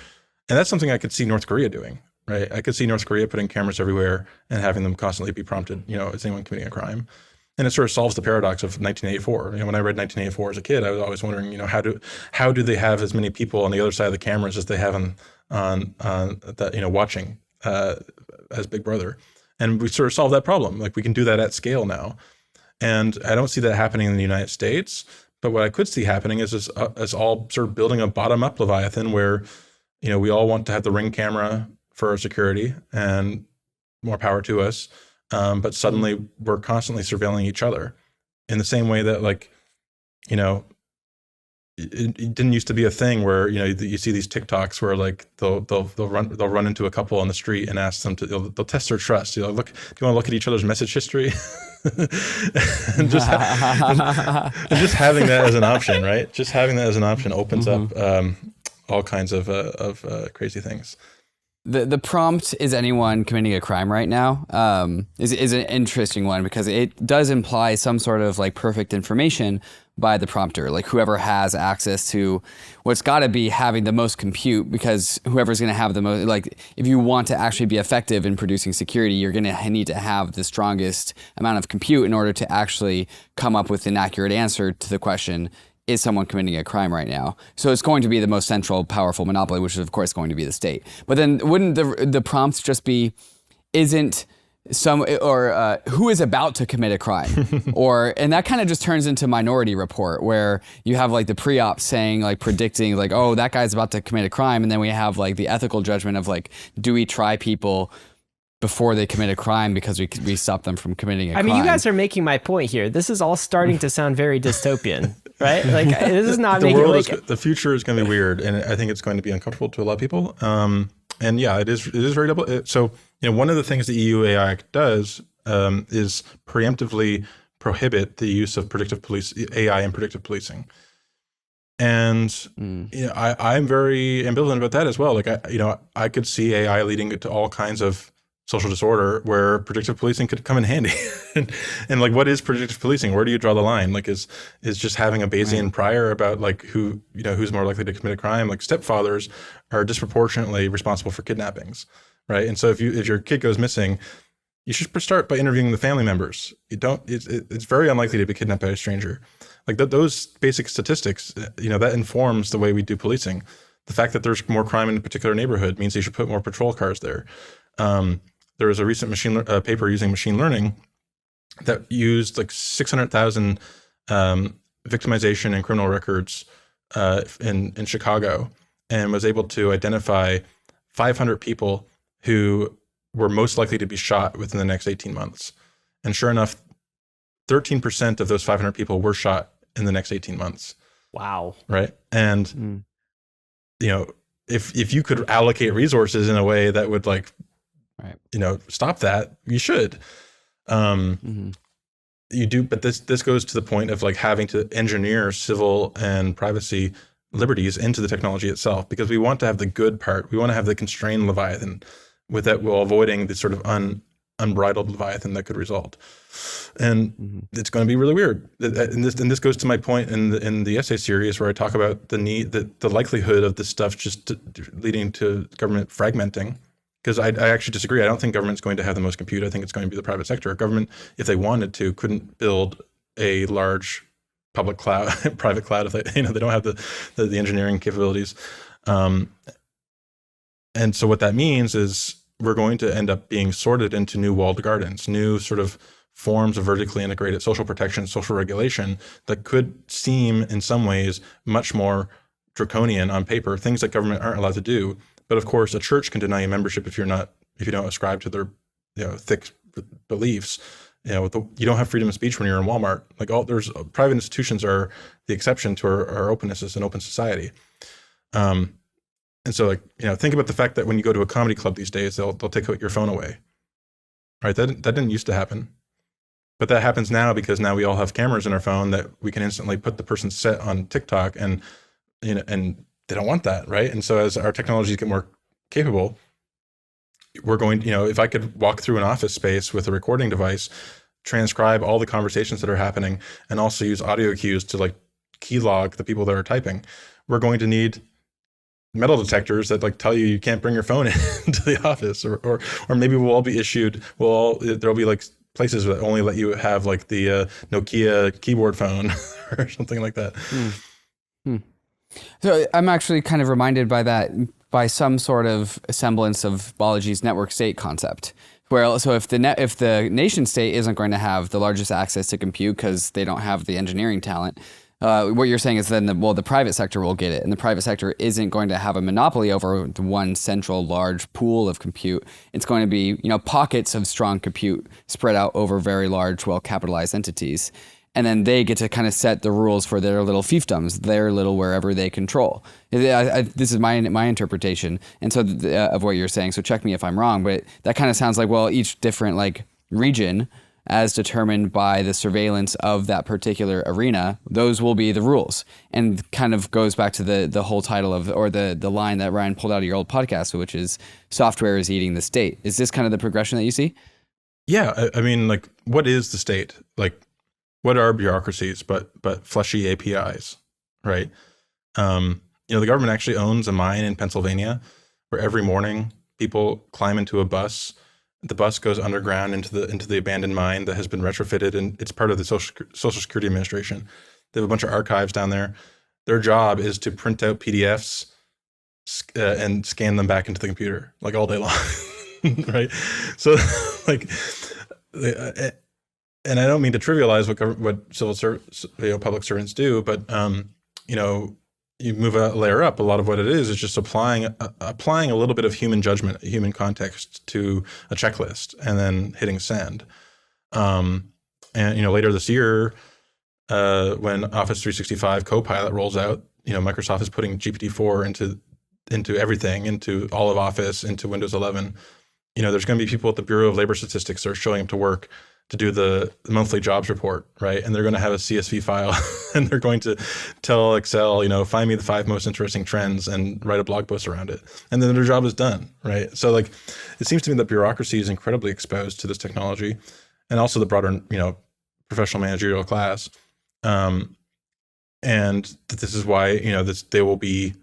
And that's something I could see North Korea doing, right? I could see North Korea putting cameras everywhere and having them constantly be prompted, is anyone committing a crime? And it sort of solves the paradox of 1984. When I read 1984 as a kid, I was always wondering, how do they have as many people on the other side of the cameras as they have on that, watching as Big Brother? And we sort of solved that problem. Like we can do that at scale now. And I don't see that happening in the United States. But what I could see happening is all sort of building a bottom-up Leviathan where, we all want to have the Ring camera for our security, and more power to us. But suddenly we're constantly surveilling each other in the same way that it didn't used to be a thing where, you see these TikToks where like they'll run into a couple on the street and ask them they'll test their trust. Look, do you want to look at each other's message history? and just having that as an option, right? Just having that as an option opens up all kinds of crazy things. The prompt, is anyone committing a crime right now, is an interesting one because it does imply some sort of like perfect information by the prompter, like whoever has access to what's got to be having the most compute, because whoever's going to have the most, like if you want to actually be effective in producing security, you're going to need to have the strongest amount of compute in order to actually come up with an accurate answer to the question, is someone committing a crime right now? So it's going to be the most central, powerful monopoly, which is of course going to be the state. But then wouldn't the prompts just be, isn't some, or who is about to commit a crime? And that kind of just turns into Minority Report, where you have like the pre-op saying, like predicting like, oh, that guy's about to commit a crime. And then we have like the ethical judgment of like, do we try people before they commit a crime because we stop them from committing a crime? I mean, you guys are making my point here. This is all starting to sound very dystopian, right? Like this is not making the future is going to be weird, and I think it's going to be uncomfortable to a lot of people. And yeah, it is very double. So one of the things the EU AI Act does is preemptively prohibit the use of AI in predictive policing. And I'm very ambivalent about that as well. Like I could see AI leading to all kinds of social disorder where predictive policing could come in handy. and like, what is predictive policing? Where do you draw the line? Like, is just having a Bayesian prior about like who's more likely to commit a crime? Like stepfathers are disproportionately responsible for kidnappings, right? And so if your kid goes missing, you should start by interviewing the family members. It's very unlikely to be kidnapped by a stranger. Like those basic statistics, that informs the way we do policing. The fact that there's more crime in a particular neighborhood means you should put more patrol cars there. There was a recent paper using machine learning that used like 600,000 victimization and criminal records in Chicago, and was able to identify 500 people who were most likely to be shot within the next 18 months. And sure enough, 13% of those 500 people were shot in the next 18 months. Wow. Right. And, if you could allocate resources in a way that would like, stop that, you should. You do, but this goes to the point of like having to engineer civil and privacy liberties into the technology itself, because we want to have the good part. We want to have the constrained Leviathan, with that while avoiding the sort of unbridled Leviathan that could result. And it's going to be really weird. And this goes to my point in the essay series where I talk about the likelihood of this stuff just leading to government fragmenting. Because I actually disagree. I don't think government's going to have the most compute. I think it's going to be the private sector. Government, if they wanted to, couldn't build a large public cloud, private cloud, if they don't have the engineering capabilities. And so what that means is we're going to end up being sorted into new walled gardens, new sort of forms of vertically integrated social protection, social regulation that could seem in some ways much more draconian on paper, things that government aren't allowed to do. But of course, a church can deny you membership if you don't ascribe to their thick beliefs. You don't have freedom of speech when you're in Walmart. Like private institutions are the exception to our openness as an open society. And so think about the fact that when you go to a comedy club these days, they'll take your phone away. Right? That didn't used to happen. But that happens now because now we all have cameras in our phone that we can instantly put the person's set on TikTok, and they don't want that, right? And so as our technologies get more capable, we're going, if I could walk through an office space with a recording device, transcribe all the conversations that are happening, and also use audio cues to like key log the people that are typing, we're going to need metal detectors that like tell you can't bring your phone into the office, or maybe we'll all be issued, there'll be like places that only let you have like the Nokia keyboard phone or something like that. So I'm actually kind of reminded by some sort of semblance of Balaji's network state concept. So if the nation state isn't going to have the largest access to compute because they don't have the engineering talent, what you're saying is then the private sector will get it, and the private sector isn't going to have a monopoly over the one central large pool of compute. It's going to be pockets of strong compute spread out over very large, well-capitalized entities. And then they get to kind of set the rules for their little fiefdoms, their little wherever they control. This is my interpretation, and so of what you're saying. So check me if I'm wrong, but that kind of sounds like, well, each different like region, as determined by the surveillance of that particular arena, those will be the rules. And kind of goes back to the whole title or the line that Ryan pulled out of your old podcast, which is software is eating the state. Is this kind of the progression that you see? Yeah, I mean, like, what is the state? Like, what are bureaucracies but fleshy APIs, right? The government actually owns a mine in Pennsylvania where every morning people climb into a bus. The bus goes underground into the abandoned mine that has been retrofitted, and it's part of the Social Security Administration. They have a bunch of archives down there. Their job is to print out PDFs and scan them back into the computer like all day long, right? So like. And I don't mean to trivialize what civil public servants do, but you move a layer up. A lot of what it is just applying a little bit of human judgment, human context to a checklist, and then hitting send. And later this year, when Office 365 Copilot rolls out, Microsoft is putting GPT-4 into everything, into all of Office, into Windows 11. There's going to be people at the Bureau of Labor Statistics that are showing up to work to do the monthly jobs report, right? And they're going to have a CSV file, and they're going to tell Excel, find me the 5 most interesting trends and write a blog post around it. And then their job is done, right? So like, it seems to me that bureaucracy is incredibly exposed to this technology, and also the broader, professional managerial class. And this is why, they will be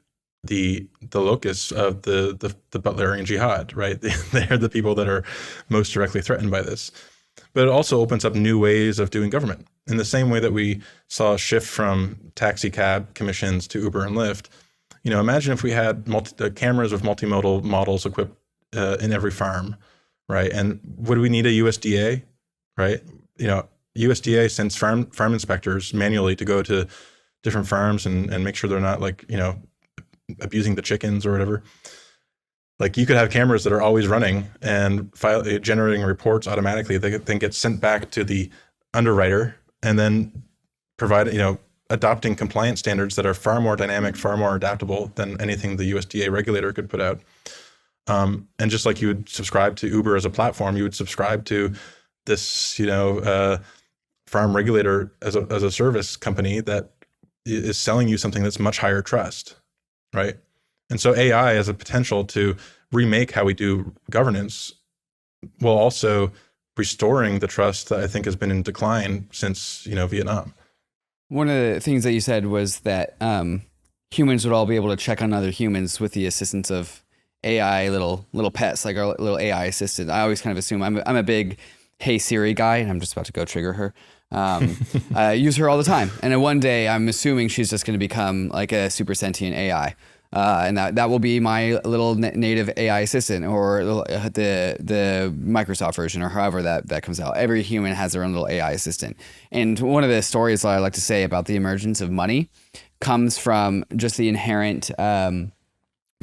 the locus of the Butlerian jihad, right? They're the people that are most directly threatened by this. But it also opens up new ways of doing government. In the same way that we saw a shift from taxi cab commissions to Uber and Lyft, imagine if we had cameras with multimodal models equipped in every farm, right? And would we need a USDA, right? USDA sends farm inspectors manually to go to different farms and make sure they're not abusing the chickens or whatever. Like, you could have cameras that are always running and generating reports automatically. They then get sent back to the underwriter, and then adopting compliance standards that are far more dynamic, far more adaptable than anything the USDA regulator could put out. And just like you would subscribe to Uber as a platform, you would subscribe to this, farm regulator as a service company that is selling you something that's much higher trust, right? And so AI has a potential to remake how we do governance, while also restoring the trust that I think has been in decline since, Vietnam. One of the things that you said was that humans would all be able to check on other humans with the assistance of AI little pets, like our little AI assistant. I always kind of assume I'm a big Hey Siri guy, and I'm just about to go trigger her. I use her all the time, and then one day I'm assuming she's just going to become like a super sentient AI. And that will be my little native AI assistant, or the Microsoft version, or however that comes out. Every human has their own little AI assistant. And one of the stories that I like to say about the emergence of money comes from just the inherent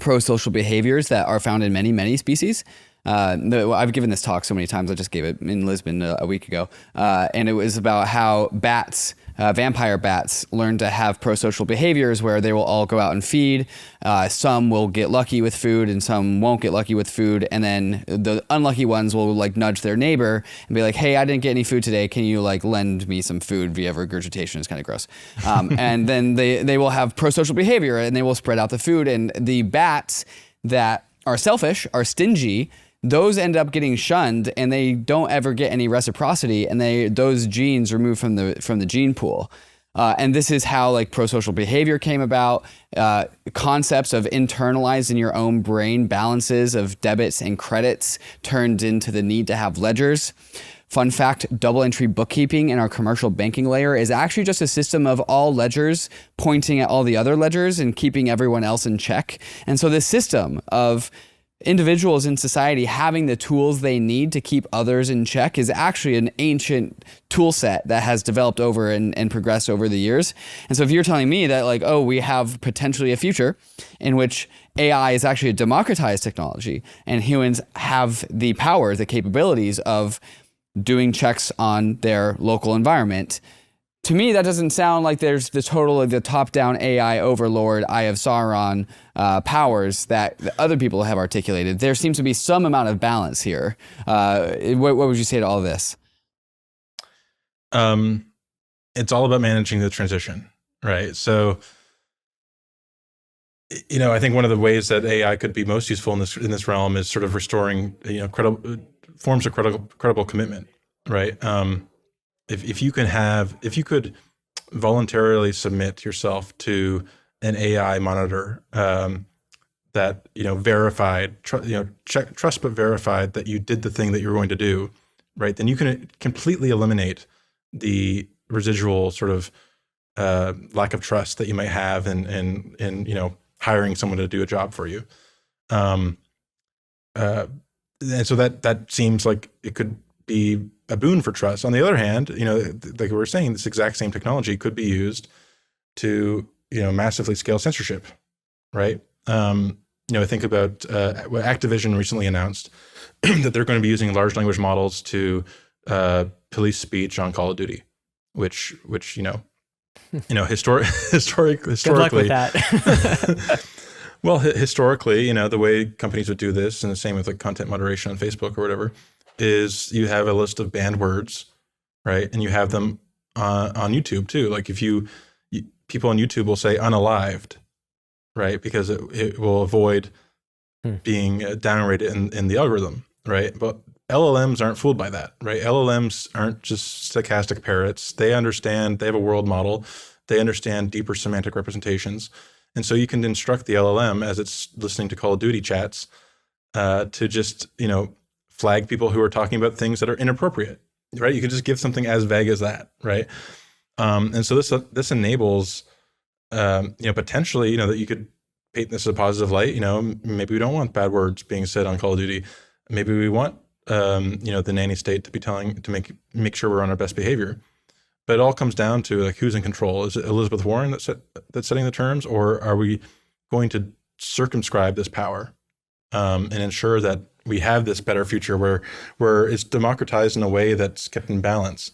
pro-social behaviors that are found in many, many species. I've given this talk so many times. I just gave it in Lisbon a week ago. And it was about how bats, vampire bats, learn to have pro-social behaviors where they will all go out and feed. Some will get lucky with food and some won't get lucky with food. And then the unlucky ones will like nudge their neighbor and be like, hey, I didn't get any food today. Can you like lend me some food via regurgitation? It's kind of gross. And then they will have pro-social behavior and they will spread out the food. And the bats that are selfish, are stingy, those end up getting shunned and they don't ever get any reciprocity, and those genes removed from the gene pool. And this is how like pro-social behavior came about. Concepts of internalized in your own brain balances of debits and credits turned into the need to have ledgers. Fun fact, double entry bookkeeping in our commercial banking layer is actually just a system of all ledgers pointing at all the other ledgers and keeping everyone else in check. And so this system of individuals in society having the tools they need to keep others in check is actually an ancient tool set that has developed over and progressed over the years. And so if you're telling me that like, oh, we have potentially a future in which AI is actually a democratized technology and humans have the power, the capabilities of doing checks on their local environment, to me, that doesn't sound like there's the total of the top-down AI overlord, Eye of Sauron powers that other people have articulated. There seems to be some amount of balance here. What would you say to all of this? It's all about managing the transition, right? So, I think one of the ways that AI could be most useful in this realm is sort of restoring, forms of credible commitment, right? If you could voluntarily submit yourself to an AI monitor that verified, trust but verified that you did the thing that you were going to do, right? Then you can completely eliminate the residual sort of lack of trust that you might have in hiring someone to do a job for you. And so that seems like it could be a boon for trust. On the other hand, like we were saying, this exact same technology could be used to, massively scale censorship, right? Think about what Activision recently announced that they're going to be using large language models to police speech on Call of Duty, which historically. Good luck with that. Well, historically, the way companies would do this, and the same with like content moderation on Facebook or whatever, is you have a list of banned words, right? And you have them on YouTube too. Like if people on YouTube will say unalived, right? Because it will avoid being downrated in the algorithm, right? But LLMs aren't fooled by that, right? LLMs aren't just stochastic parrots. They understand, they have a world model. They understand deeper semantic representations. And so you can instruct the LLM as it's listening to Call of Duty chats to just, flag people who are talking about things that are inappropriate, right? You could just give something as vague as that, right? And so this enables, potentially, that you could paint this as a positive light. Maybe we don't want bad words being said on Call of Duty. Maybe we want, the nanny state to be to make sure we're on our best behavior. But it all comes down to like who's in control. Is it Elizabeth Warren that's setting the terms, or are we going to circumscribe this power and ensure that we have this better future where it's democratized in a way that's kept in balance?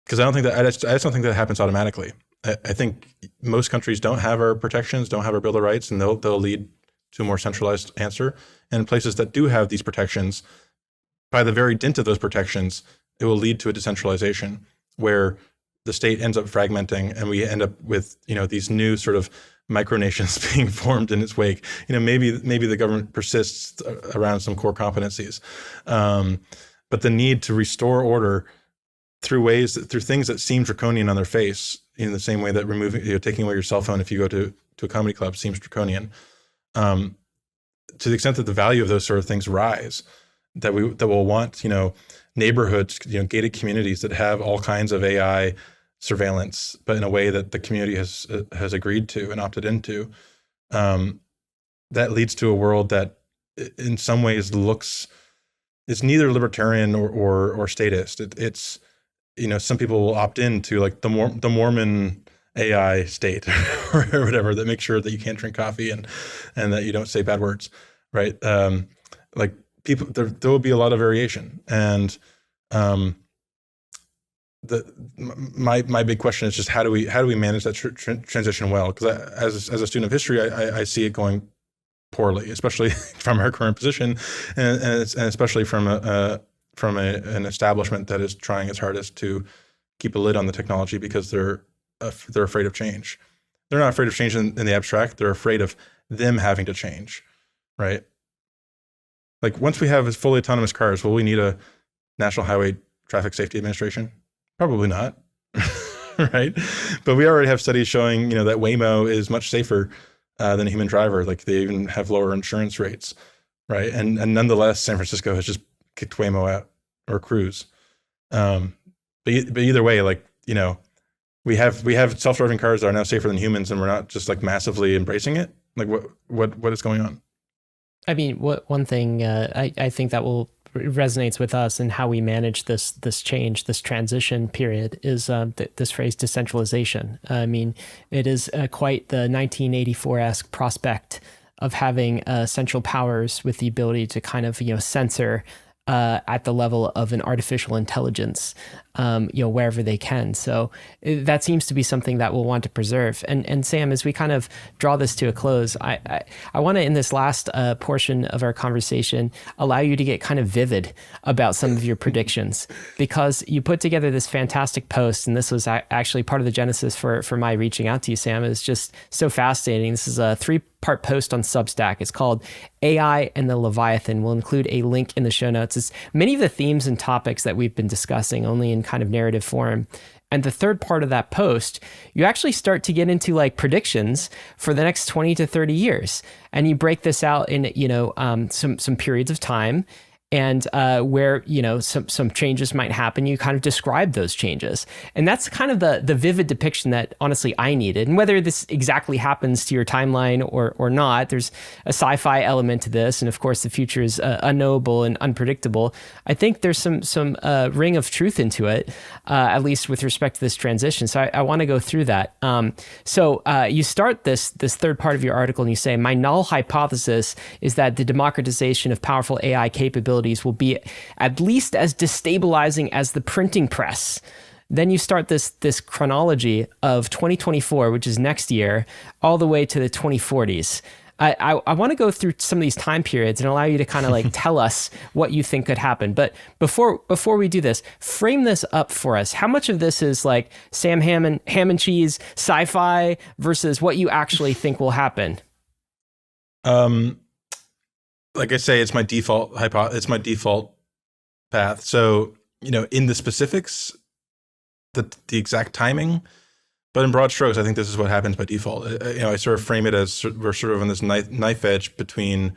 Because I just don't think that happens automatically. I think most countries don't have our protections, don't have our Bill of Rights, and they'll lead to a more centralized answer. And places that do have these protections, by the very dint of those protections, it will lead to a decentralization where the state ends up fragmenting, and we end up with, these new sort of micronations being formed in its wake. Maybe the government persists around some core competencies, but the need to restore order through things that seem draconian on their face, in the same way that taking away your cell phone if you go to a comedy club seems draconian. To the extent that the value of those sort of things rise, that we'll want, neighborhoods, gated communities that have all kinds of AI surveillance, but in a way that the community has agreed to and opted into. That leads to a world that, in some ways, it's neither libertarian or statist. It's some people will opt into like the Mormon AI state or whatever, that makes sure that you can't drink coffee and that you don't say bad words, right? Like people, there will be a lot of variation, and my big question is just how do we manage that transition well? Because as a student of history, I see it going poorly, especially from our current position, and especially from an establishment that is trying its hardest to keep a lid on the technology because they're afraid of change. They're not afraid of change in the abstract. They're afraid of them having to change, right? Like once we have fully autonomous cars, will we need a National Highway Traffic Safety Administration? Probably not, right? But we already have studies showing, that Waymo is much safer than a human driver. Like they even have lower insurance rates, right? And nonetheless, San Francisco has just kicked Waymo out, or Cruise. But either way, like, we have self-driving cars that are now safer than humans, and we're not just like massively embracing it. Like what is going on? I mean, one thing I think that resonates with us and how we manage this change, this transition period, is this phrase decentralization. I mean, it is quite the 1984-esque prospect of having central powers with the ability to kind of censor at the level of an artificial intelligence, wherever they can. So that seems to be something that we'll want to preserve. And Sam, as we kind of draw this to a close, I want to, in this last portion of our conversation, allow you to get kind of vivid about some of your predictions, because you put together this fantastic post, and this was actually part of the genesis for my reaching out to you, Sam. It's just so fascinating. This is a 3-part post on Substack. It's called AI and the Leviathan. We'll include a link in the show notes. It's many of the themes and topics that we've been discussing, only in kind of narrative form. And the third part of that post, you actually start to get into like predictions for the next 20 to 30 years. And you break this out in, some periods of time, and where some changes might happen. You kind of describe those changes, and that's kind of the vivid depiction that honestly I needed. And whether this exactly happens to your timeline or not, there's a sci-fi element to this, and of course the future is unknowable and unpredictable. I think there's some ring of truth into it, at least with respect to this transition. So I want to go through that. So you start this third part of your article, and you say, my null hypothesis is that the democratization of powerful AI capabilities will be at least as destabilizing as the printing press. Then you start this chronology of 2024, which is next year, all the way to the 2040s. I want to go through some of these time periods and allow you to kind of like tell us what you think could happen. But before we do this, frame this up for us. How much of this is like Sam Hammond, ham and cheese, sci-fi versus what you actually think will happen? Like I say, it's my default path. So, in the specifics, the exact timing, but in broad strokes, I think this is what happens by default. I sort of frame it as we're sort of on this knife edge between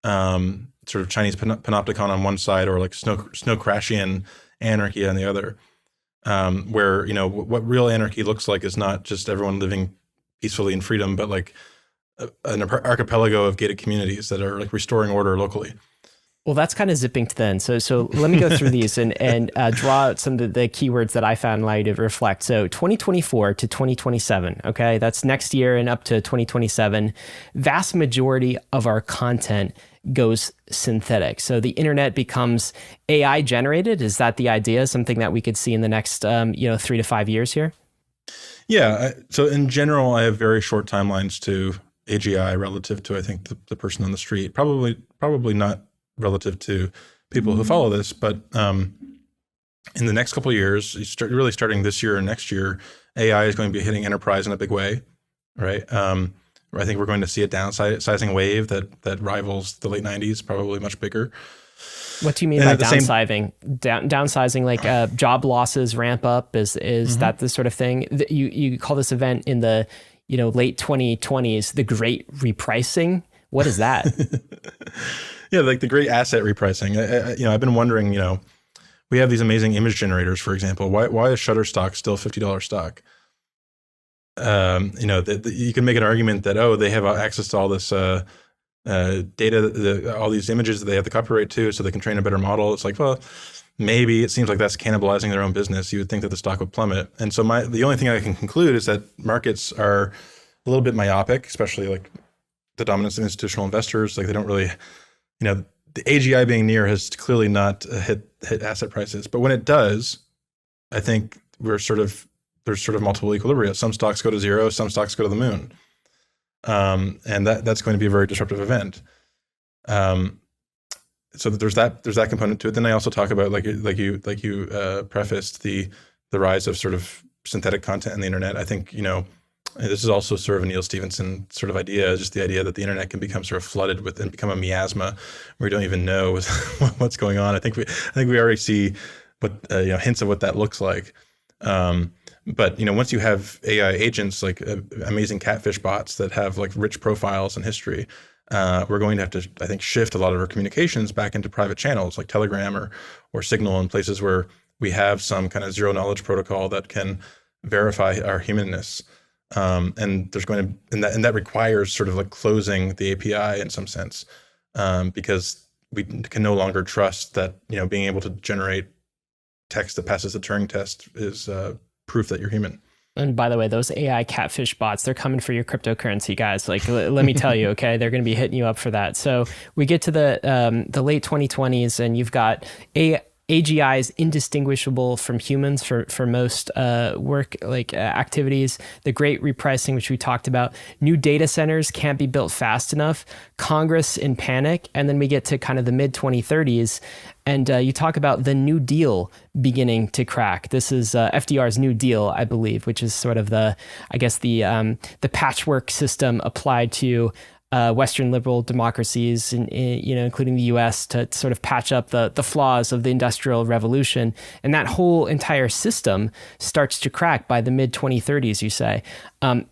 sort of Chinese panopticon on one side, or like snow crashian anarchy on the other, where, what real anarchy looks like is not just everyone living peacefully in freedom, but like an archipelago of gated communities that are like restoring order locally. Well, that's kind of zipping to the end. So let me go through these and draw out some of the keywords that I found allow you to reflect. So 2024 to 2027, okay? That's next year and up to 2027. Vast majority of our content goes synthetic. So the internet becomes AI generated. Is that the idea? Something that we could see in the next 3 to 5 years here? Yeah. So in general, I have very short timelines to AGI relative to, I think, the person on the street. Probably not relative to people who follow this, but in the next couple of years, really starting this year and next year, AI is going to be hitting enterprise in a big way, right? I think we're going to see a downsizing wave that rivals the late 90s, probably much bigger. What do you mean by downsizing? Downsizing, like job losses ramp up? Is that the sort of thing? You call this event in the late 2020s the Great Repricing? What is that? Yeah, like the great asset repricing. I've been wondering. We have these amazing image generators, for example. Why is Shutterstock still $50 stock? You can make an argument that they have access to all this data, all these images that they have the copyright to, so they can train a better model. It's like, well, maybe it seems like that's cannibalizing their own business. You would think that the stock would plummet. And so the only thing I can conclude is that markets are a little bit myopic, especially like the dominance of institutional investors. Like they don't really, the AGI being near has clearly not hit asset prices. But when it does, I think there's sort of multiple equilibria. Some stocks go to zero, some stocks go to the moon. And that's going to be a very disruptive event. So there's that component to it. Then I also talk about like you prefaced the rise of sort of synthetic content in the internet. I think this is also sort of a Neil Stephenson sort of idea, just the idea that the internet can become sort of flooded with and become a miasma where we don't even know what's going on. I think we already see what hints of what that looks like. But once you have AI agents like amazing catfish bots that have like rich profiles and history, we're going to have to, I think, shift a lot of our communications back into private channels like Telegram or Signal, in places where we have some kind of zero knowledge protocol that can verify our humanness. And there's going to, and that requires sort of like closing the API in some sense, because we can no longer trust that being able to generate text that passes the Turing test is proof that you're human. And by the way, those AI catfish bots, they're coming for your cryptocurrency, guys. Like, let me tell you, okay, they're going to be hitting you up for that. So we get to the late 2020s, and you've got AGI is indistinguishable from humans for most work activities. The great repricing, which we talked about. New data centers can't be built fast enough. Congress in panic. And then we get to kind of the mid 2030s. And you talk about the New Deal beginning to crack. This is FDR's New Deal, I believe, which is sort of the patchwork system applied to Western liberal democracies, including the U.S., to sort of patch up the flaws of the Industrial Revolution. And that whole entire system starts to crack by the mid 2030s, you say.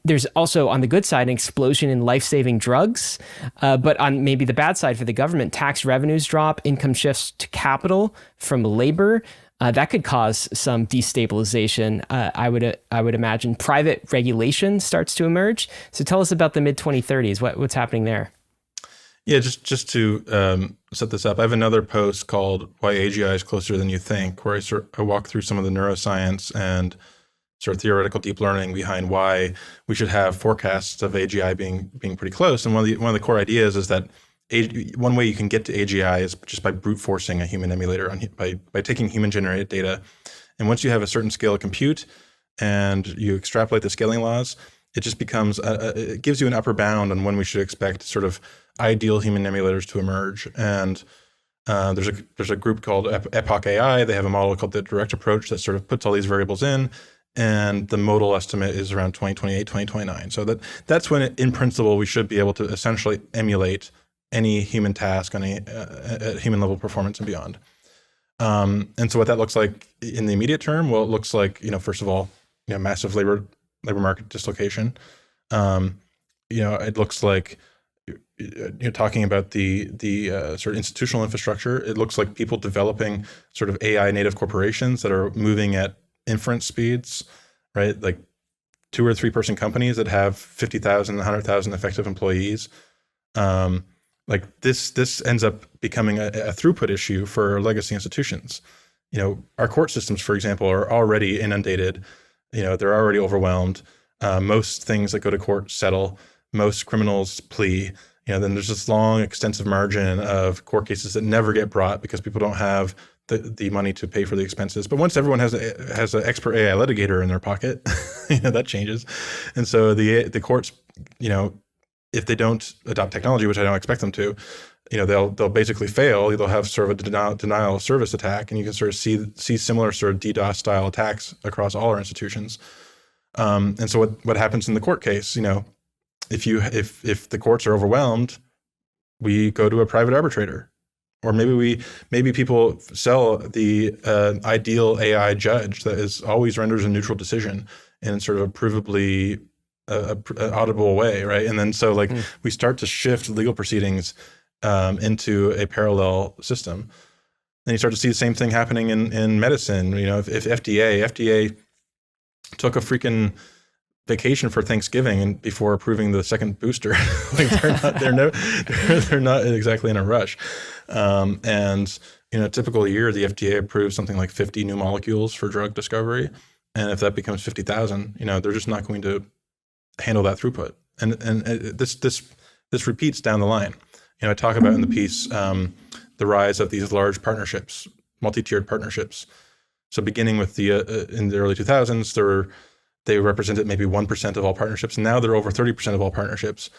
There's also, on the good side, an explosion in life-saving drugs. But on maybe the bad side for the government, tax revenues drop, income shifts to capital from labor. That could cause some destabilization. I would imagine private regulation starts to emerge. So tell us about the mid 2030s. What's happening there? Yeah, just to set this up, I have another post called "Why AGI is Closer Than You Think," where I walk through some of the neuroscience and sort of theoretical deep learning behind why we should have forecasts of AGI being pretty close. And one of the core ideas is that one way you can get to AGI is just by brute forcing a human emulator by taking human generated data. And once you have a certain scale of compute and you extrapolate the scaling laws, it just becomes it gives you an upper bound on when we should expect sort of ideal human emulators to emerge. And there's a group called Epoch AI. They have a model called the direct approach that sort of puts all these variables in. And the modal estimate is around 2028, 2029. So that's when, in principle, we should be able to essentially emulate any human task on a human level performance and beyond. And so what that looks like in the immediate term, well, it looks like, first of all, massive labor market dislocation. It looks like you're talking about the sort of institutional infrastructure. It looks like people developing sort of AI native corporations that are moving at inference speeds, right? Like 2 or 3 person companies that have 50,000, 100,000 effective employees. Like this ends up becoming a throughput issue for legacy institutions. Our court systems, for example, are already inundated. They're already overwhelmed. Most things that go to court settle. Most criminals plea. Then there's this long, extensive margin of court cases that never get brought because people don't have the money to pay for the expenses. But once everyone has an expert AI litigator in their pocket, that changes. And so the courts, if they don't adopt technology, which I don't expect them to, they'll basically fail. They'll have sort of a denial of service attack, and you can sort of see similar sort of DDoS style attacks across all our institutions. And so what happens in the court case? If the courts are overwhelmed, we go to a private arbitrator, or maybe people sell the ideal AI judge that always renders a neutral decision in sort of a provably audible way, right? And then we start to shift legal proceedings into a parallel system. Then you start to see the same thing happening in medicine. If FDA took a freaking vacation for Thanksgiving and before approving the second booster, they're not exactly in a rush. And in a typical year, the FDA approves something like 50 new molecules for drug discovery. And if that becomes 50,000, they're just not going to handle that throughput. And this repeats down the line. I talk about in the piece the rise of these large partnerships, multi-tiered partnerships. So beginning with in the early 2000s, they represented maybe 1% of all partnerships. And now they're over 30% of all partnerships.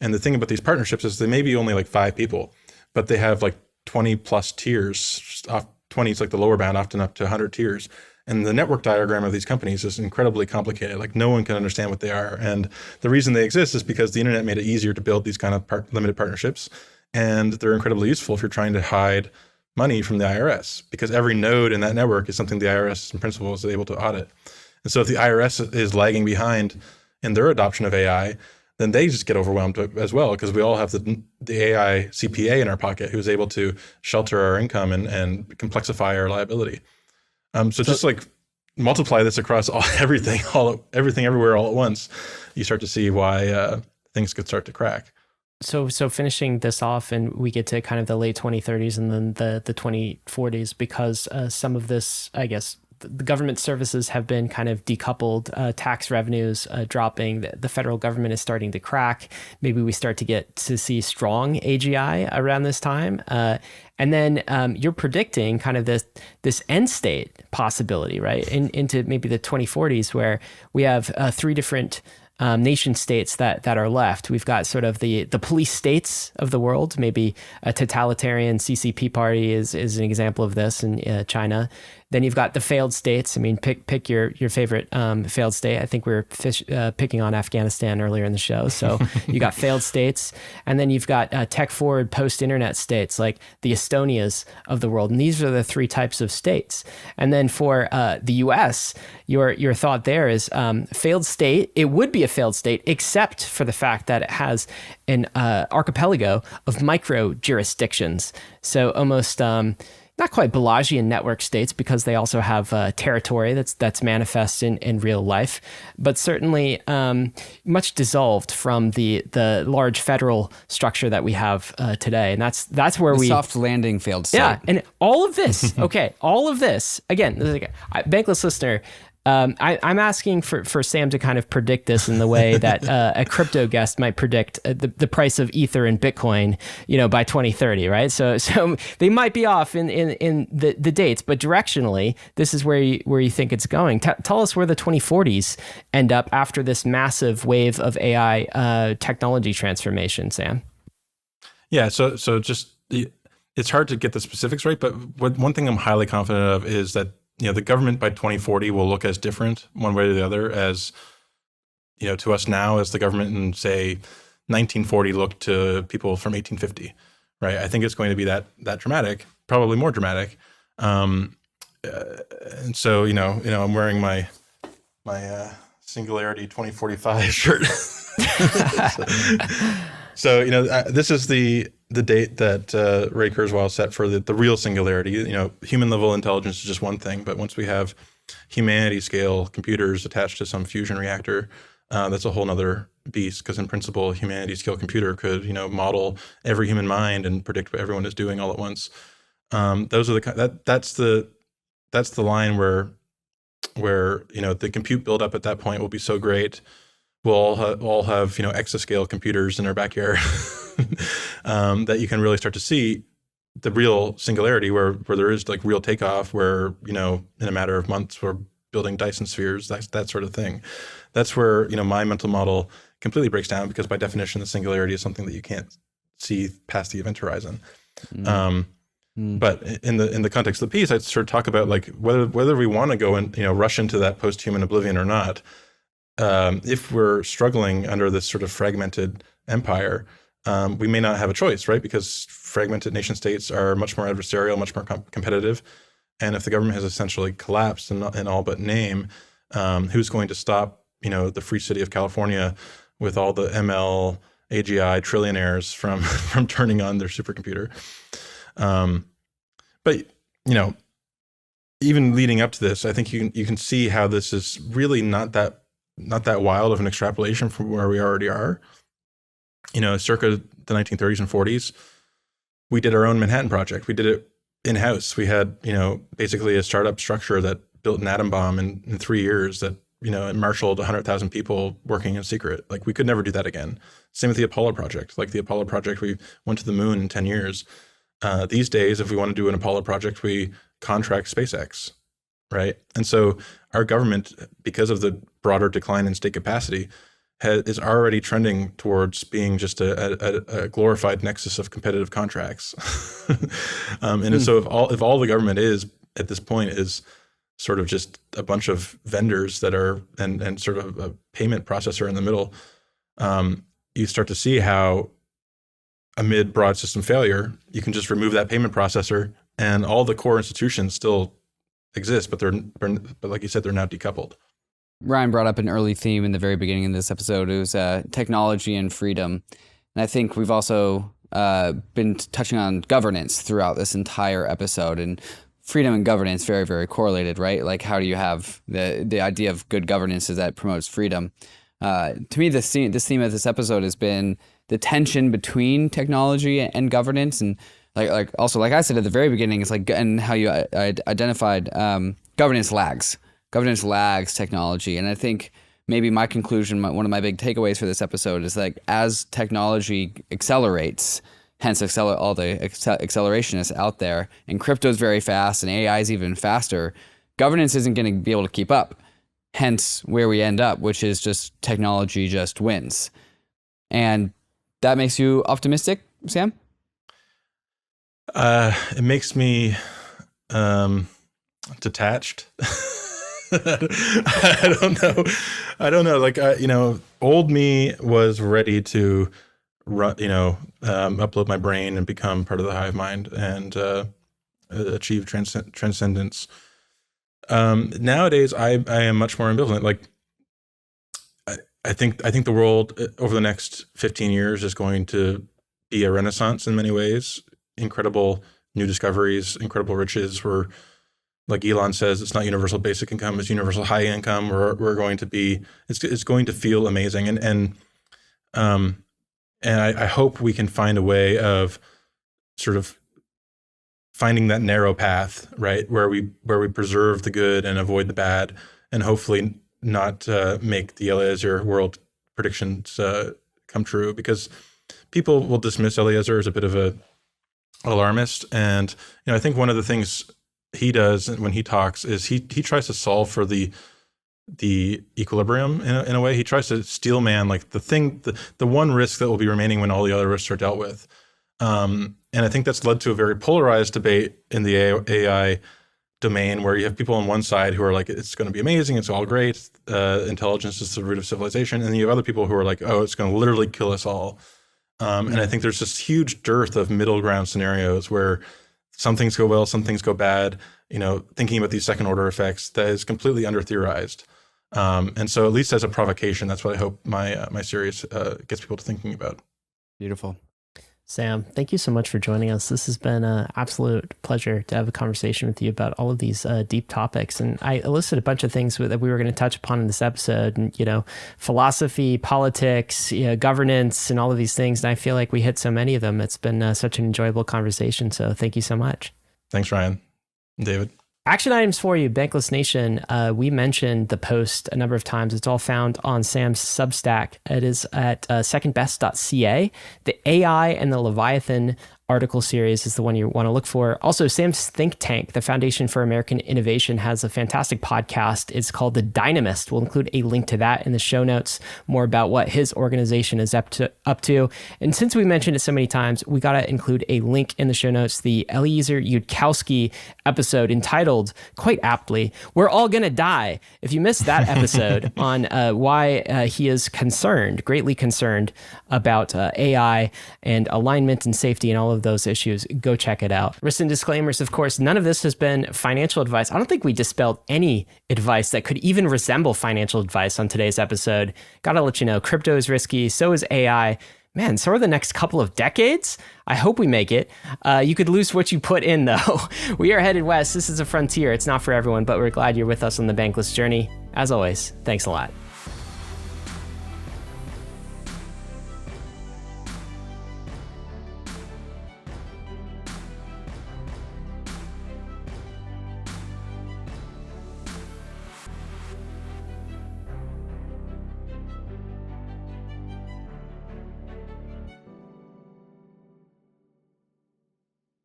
And the thing about these partnerships is they may be only like 5 people, but they have like 20 plus tiers. 20 is like the lower bound, often up to 100 tiers. And the network diagram of these companies is incredibly complicated. Like no one can understand what they are. And the reason they exist is because the internet made it easier to build these kind of limited partnerships. And they're incredibly useful if you're trying to hide money from the IRS, because every node in that network is something the IRS in principle is able to audit. And so if the IRS is lagging behind in their adoption of AI, then they just get overwhelmed as well, because we all have the AI CPA in our pocket who's able to shelter our income and complexify our liability. So just like multiply this across everything everywhere all at once, you start to see why things could start to crack. So finishing this off, and we get to kind of the late 2030s and then the 2040s, because some of this, I guess, the government services have been kind of decoupled, tax revenues dropping, the federal government is starting to crack. Maybe we start to get to see strong AGI around this time. And then you're predicting kind of this end state possibility, right? Into maybe the 2040s, where we have 3 different nation states that are left. We've got sort of the police states of the world. Maybe a totalitarian CCP party is an example of this in China. Then you've got the failed states. I mean, pick your favorite failed state. I think we were picking on Afghanistan earlier in the show. So you got failed states. And then you've got tech-forward post-internet states like the Estonias of the world. And these are the 3 types of states. And then for the US, your thought there is failed state. It would be a failed state, except for the fact that it has an archipelago of micro jurisdictions. So almost not quite Balajian network states, because they also have territory that's manifest in real life, but certainly much dissolved from the large federal structure that we have today. And that's where the soft landing failed state. Yeah, and all of this, all of this, again, Bankless listener, I'm asking for Sam to kind of predict this in the way that a crypto guest might predict the price of Ether and Bitcoin, by 2030, right? So they might be off in the dates, but directionally, this is where you think it's going. Tell us where the 2040s end up after this massive wave of AI technology transformation, Sam. Yeah, so just it's hard to get the specifics right, but one thing I'm highly confident of is that the government by 2040 will look as different one way or the other as, to us now as the government in, say, 1940 looked to people from 1850, right? I think it's going to be that dramatic, probably more dramatic. And so, I'm wearing my Singularity 2045 shirt. So this is the date that Ray Kurzweil set for the real singularity. Human level intelligence is just one thing, but once we have humanity scale computers attached to some fusion reactor, that's a whole nother beast. Because in principle, a humanity scale computer could model every human mind and predict what everyone is doing all at once. Those are that's the line where the compute buildup at that point will be so great. We'll all have exascale computers in our backyard that you can really start to see the real singularity where there is like real takeoff, where in a matter of months we're building Dyson spheres, that sort of thing. That's where my mental model completely breaks down, because by definition the singularity is something that you can't see past the event horizon. But in the context of the piece, I'd sort of talk about like whether we want to go and rush into that post-human oblivion or not. If we're struggling under this sort of fragmented empire, we may not have a choice, right? Because fragmented nation states are much more adversarial, much more competitive. And if the government has essentially collapsed in all but name, who's going to stop, the free city of California with all the ML, AGI trillionaires from turning on their supercomputer? But even leading up to this, I think you can see how this is really not that wild of an extrapolation from where we already are. Circa the 1930s and 40s, we did our own Manhattan Project. We did it in-house. We had, basically a startup structure that built an atom bomb in 3 years that, it marshaled 100,000 people working in secret. Like, we could never do that again. Same with the Apollo project. Like the Apollo project, we went to the moon in 10 years. These days, if we want to do an Apollo project, we contract SpaceX, right? And so our government, because of the broader decline in state capacity, is already trending towards being just a glorified nexus of competitive contracts. So if all the government is at this point is sort of just a bunch of vendors that are and sort of a payment processor in the middle, you start to see how amid broad system failure, you can just remove that payment processor and all the core institutions still exist, but like you said, they're now decoupled. Ryan brought up an early theme in the very beginning of this episode. It was technology and freedom. And I think we've also been touching on governance throughout this entire episode. And freedom and governance very, very correlated, right? Like, how do you have the idea of good governance is that promotes freedom. To me, this theme of this episode has been the tension between technology and governance. And like I said at the very beginning, it's like, and how you identified governance lags. Governance lags technology. And I think maybe my conclusion, one of my big takeaways for this episode is like, as technology accelerates, hence all the accelerationists out there, and crypto is very fast and AI is even faster, governance isn't going to be able to keep up. Hence where we end up, which is just technology just wins. And that makes you optimistic, Sam? It makes me detached. I don't know. Like, old me was ready to run, upload my brain and become part of the hive mind and achieve transcendence. Nowadays, I am much more ambivalent. Like, I think the world over the next 15 years is going to be a renaissance in many ways. Incredible new discoveries, incredible riches. We're, like Elon says, it's not universal basic income, it's universal high income. We're going to be, it's going to feel amazing. And I hope we can find a way of sort of finding that narrow path, right, where we preserve the good and avoid the bad, and hopefully not make the Eliezer world predictions come true, because people will dismiss Eliezer as a bit of a alarmist. And I think one of the things he does when he talks is he tries to solve for the equilibrium in a way. He tries to steel man like the one risk that will be remaining when all the other risks are dealt with. And I think that's led to a very polarized debate in the AI domain, where you have people on one side who are like, it's going to be amazing, it's all great, intelligence is the root of civilization, and then you have other people who are like, oh, it's going to literally kill us all. And I think there's this huge dearth of middle ground scenarios where some things go well, some things go bad, thinking about these second order effects that is completely under theorized. And so at least as a provocation, that's what I hope my series gets people to thinking about. Beautiful. Sam, thank you so much for joining us. This has been an absolute pleasure to have a conversation with you about all of these deep topics. And I listed a bunch of things that we were going to touch upon in this episode, and, philosophy, politics, governance, and all of these things. And I feel like we hit so many of them. It's been such an enjoyable conversation. So thank you so much. Thanks, Ryan. David. Action items for you, Bankless Nation. We mentioned the post a number of times. It's all found on Sam's Substack. It is at secondbest.ca. The AI and the Leviathan article series is the one you want to look for. Also, Sam's think tank, the Foundation for American Innovation, has a fantastic podcast. It's called The Dynamist. We'll include a link to that in the show notes, more about what his organization is up to. And since we mentioned it so many times, we got to include a link in the show notes, the Eliezer Yudkowsky episode entitled, quite aptly, "We're All Gonna Die." If you missed that episode on why he is greatly concerned about AI and alignment and safety and all of those issues, go check it out. Risks and disclaimers, of course, none of this has been financial advice. I don't think we dispelled any advice that could even resemble financial advice on today's episode. Gotta let you know, crypto is risky, so is AI. Man, so are the next couple of decades. I hope we make it. You could lose what you put in, though. We are headed west. This is a frontier. It's not for everyone, but we're glad you're with us on the Bankless journey. As always, thanks a lot.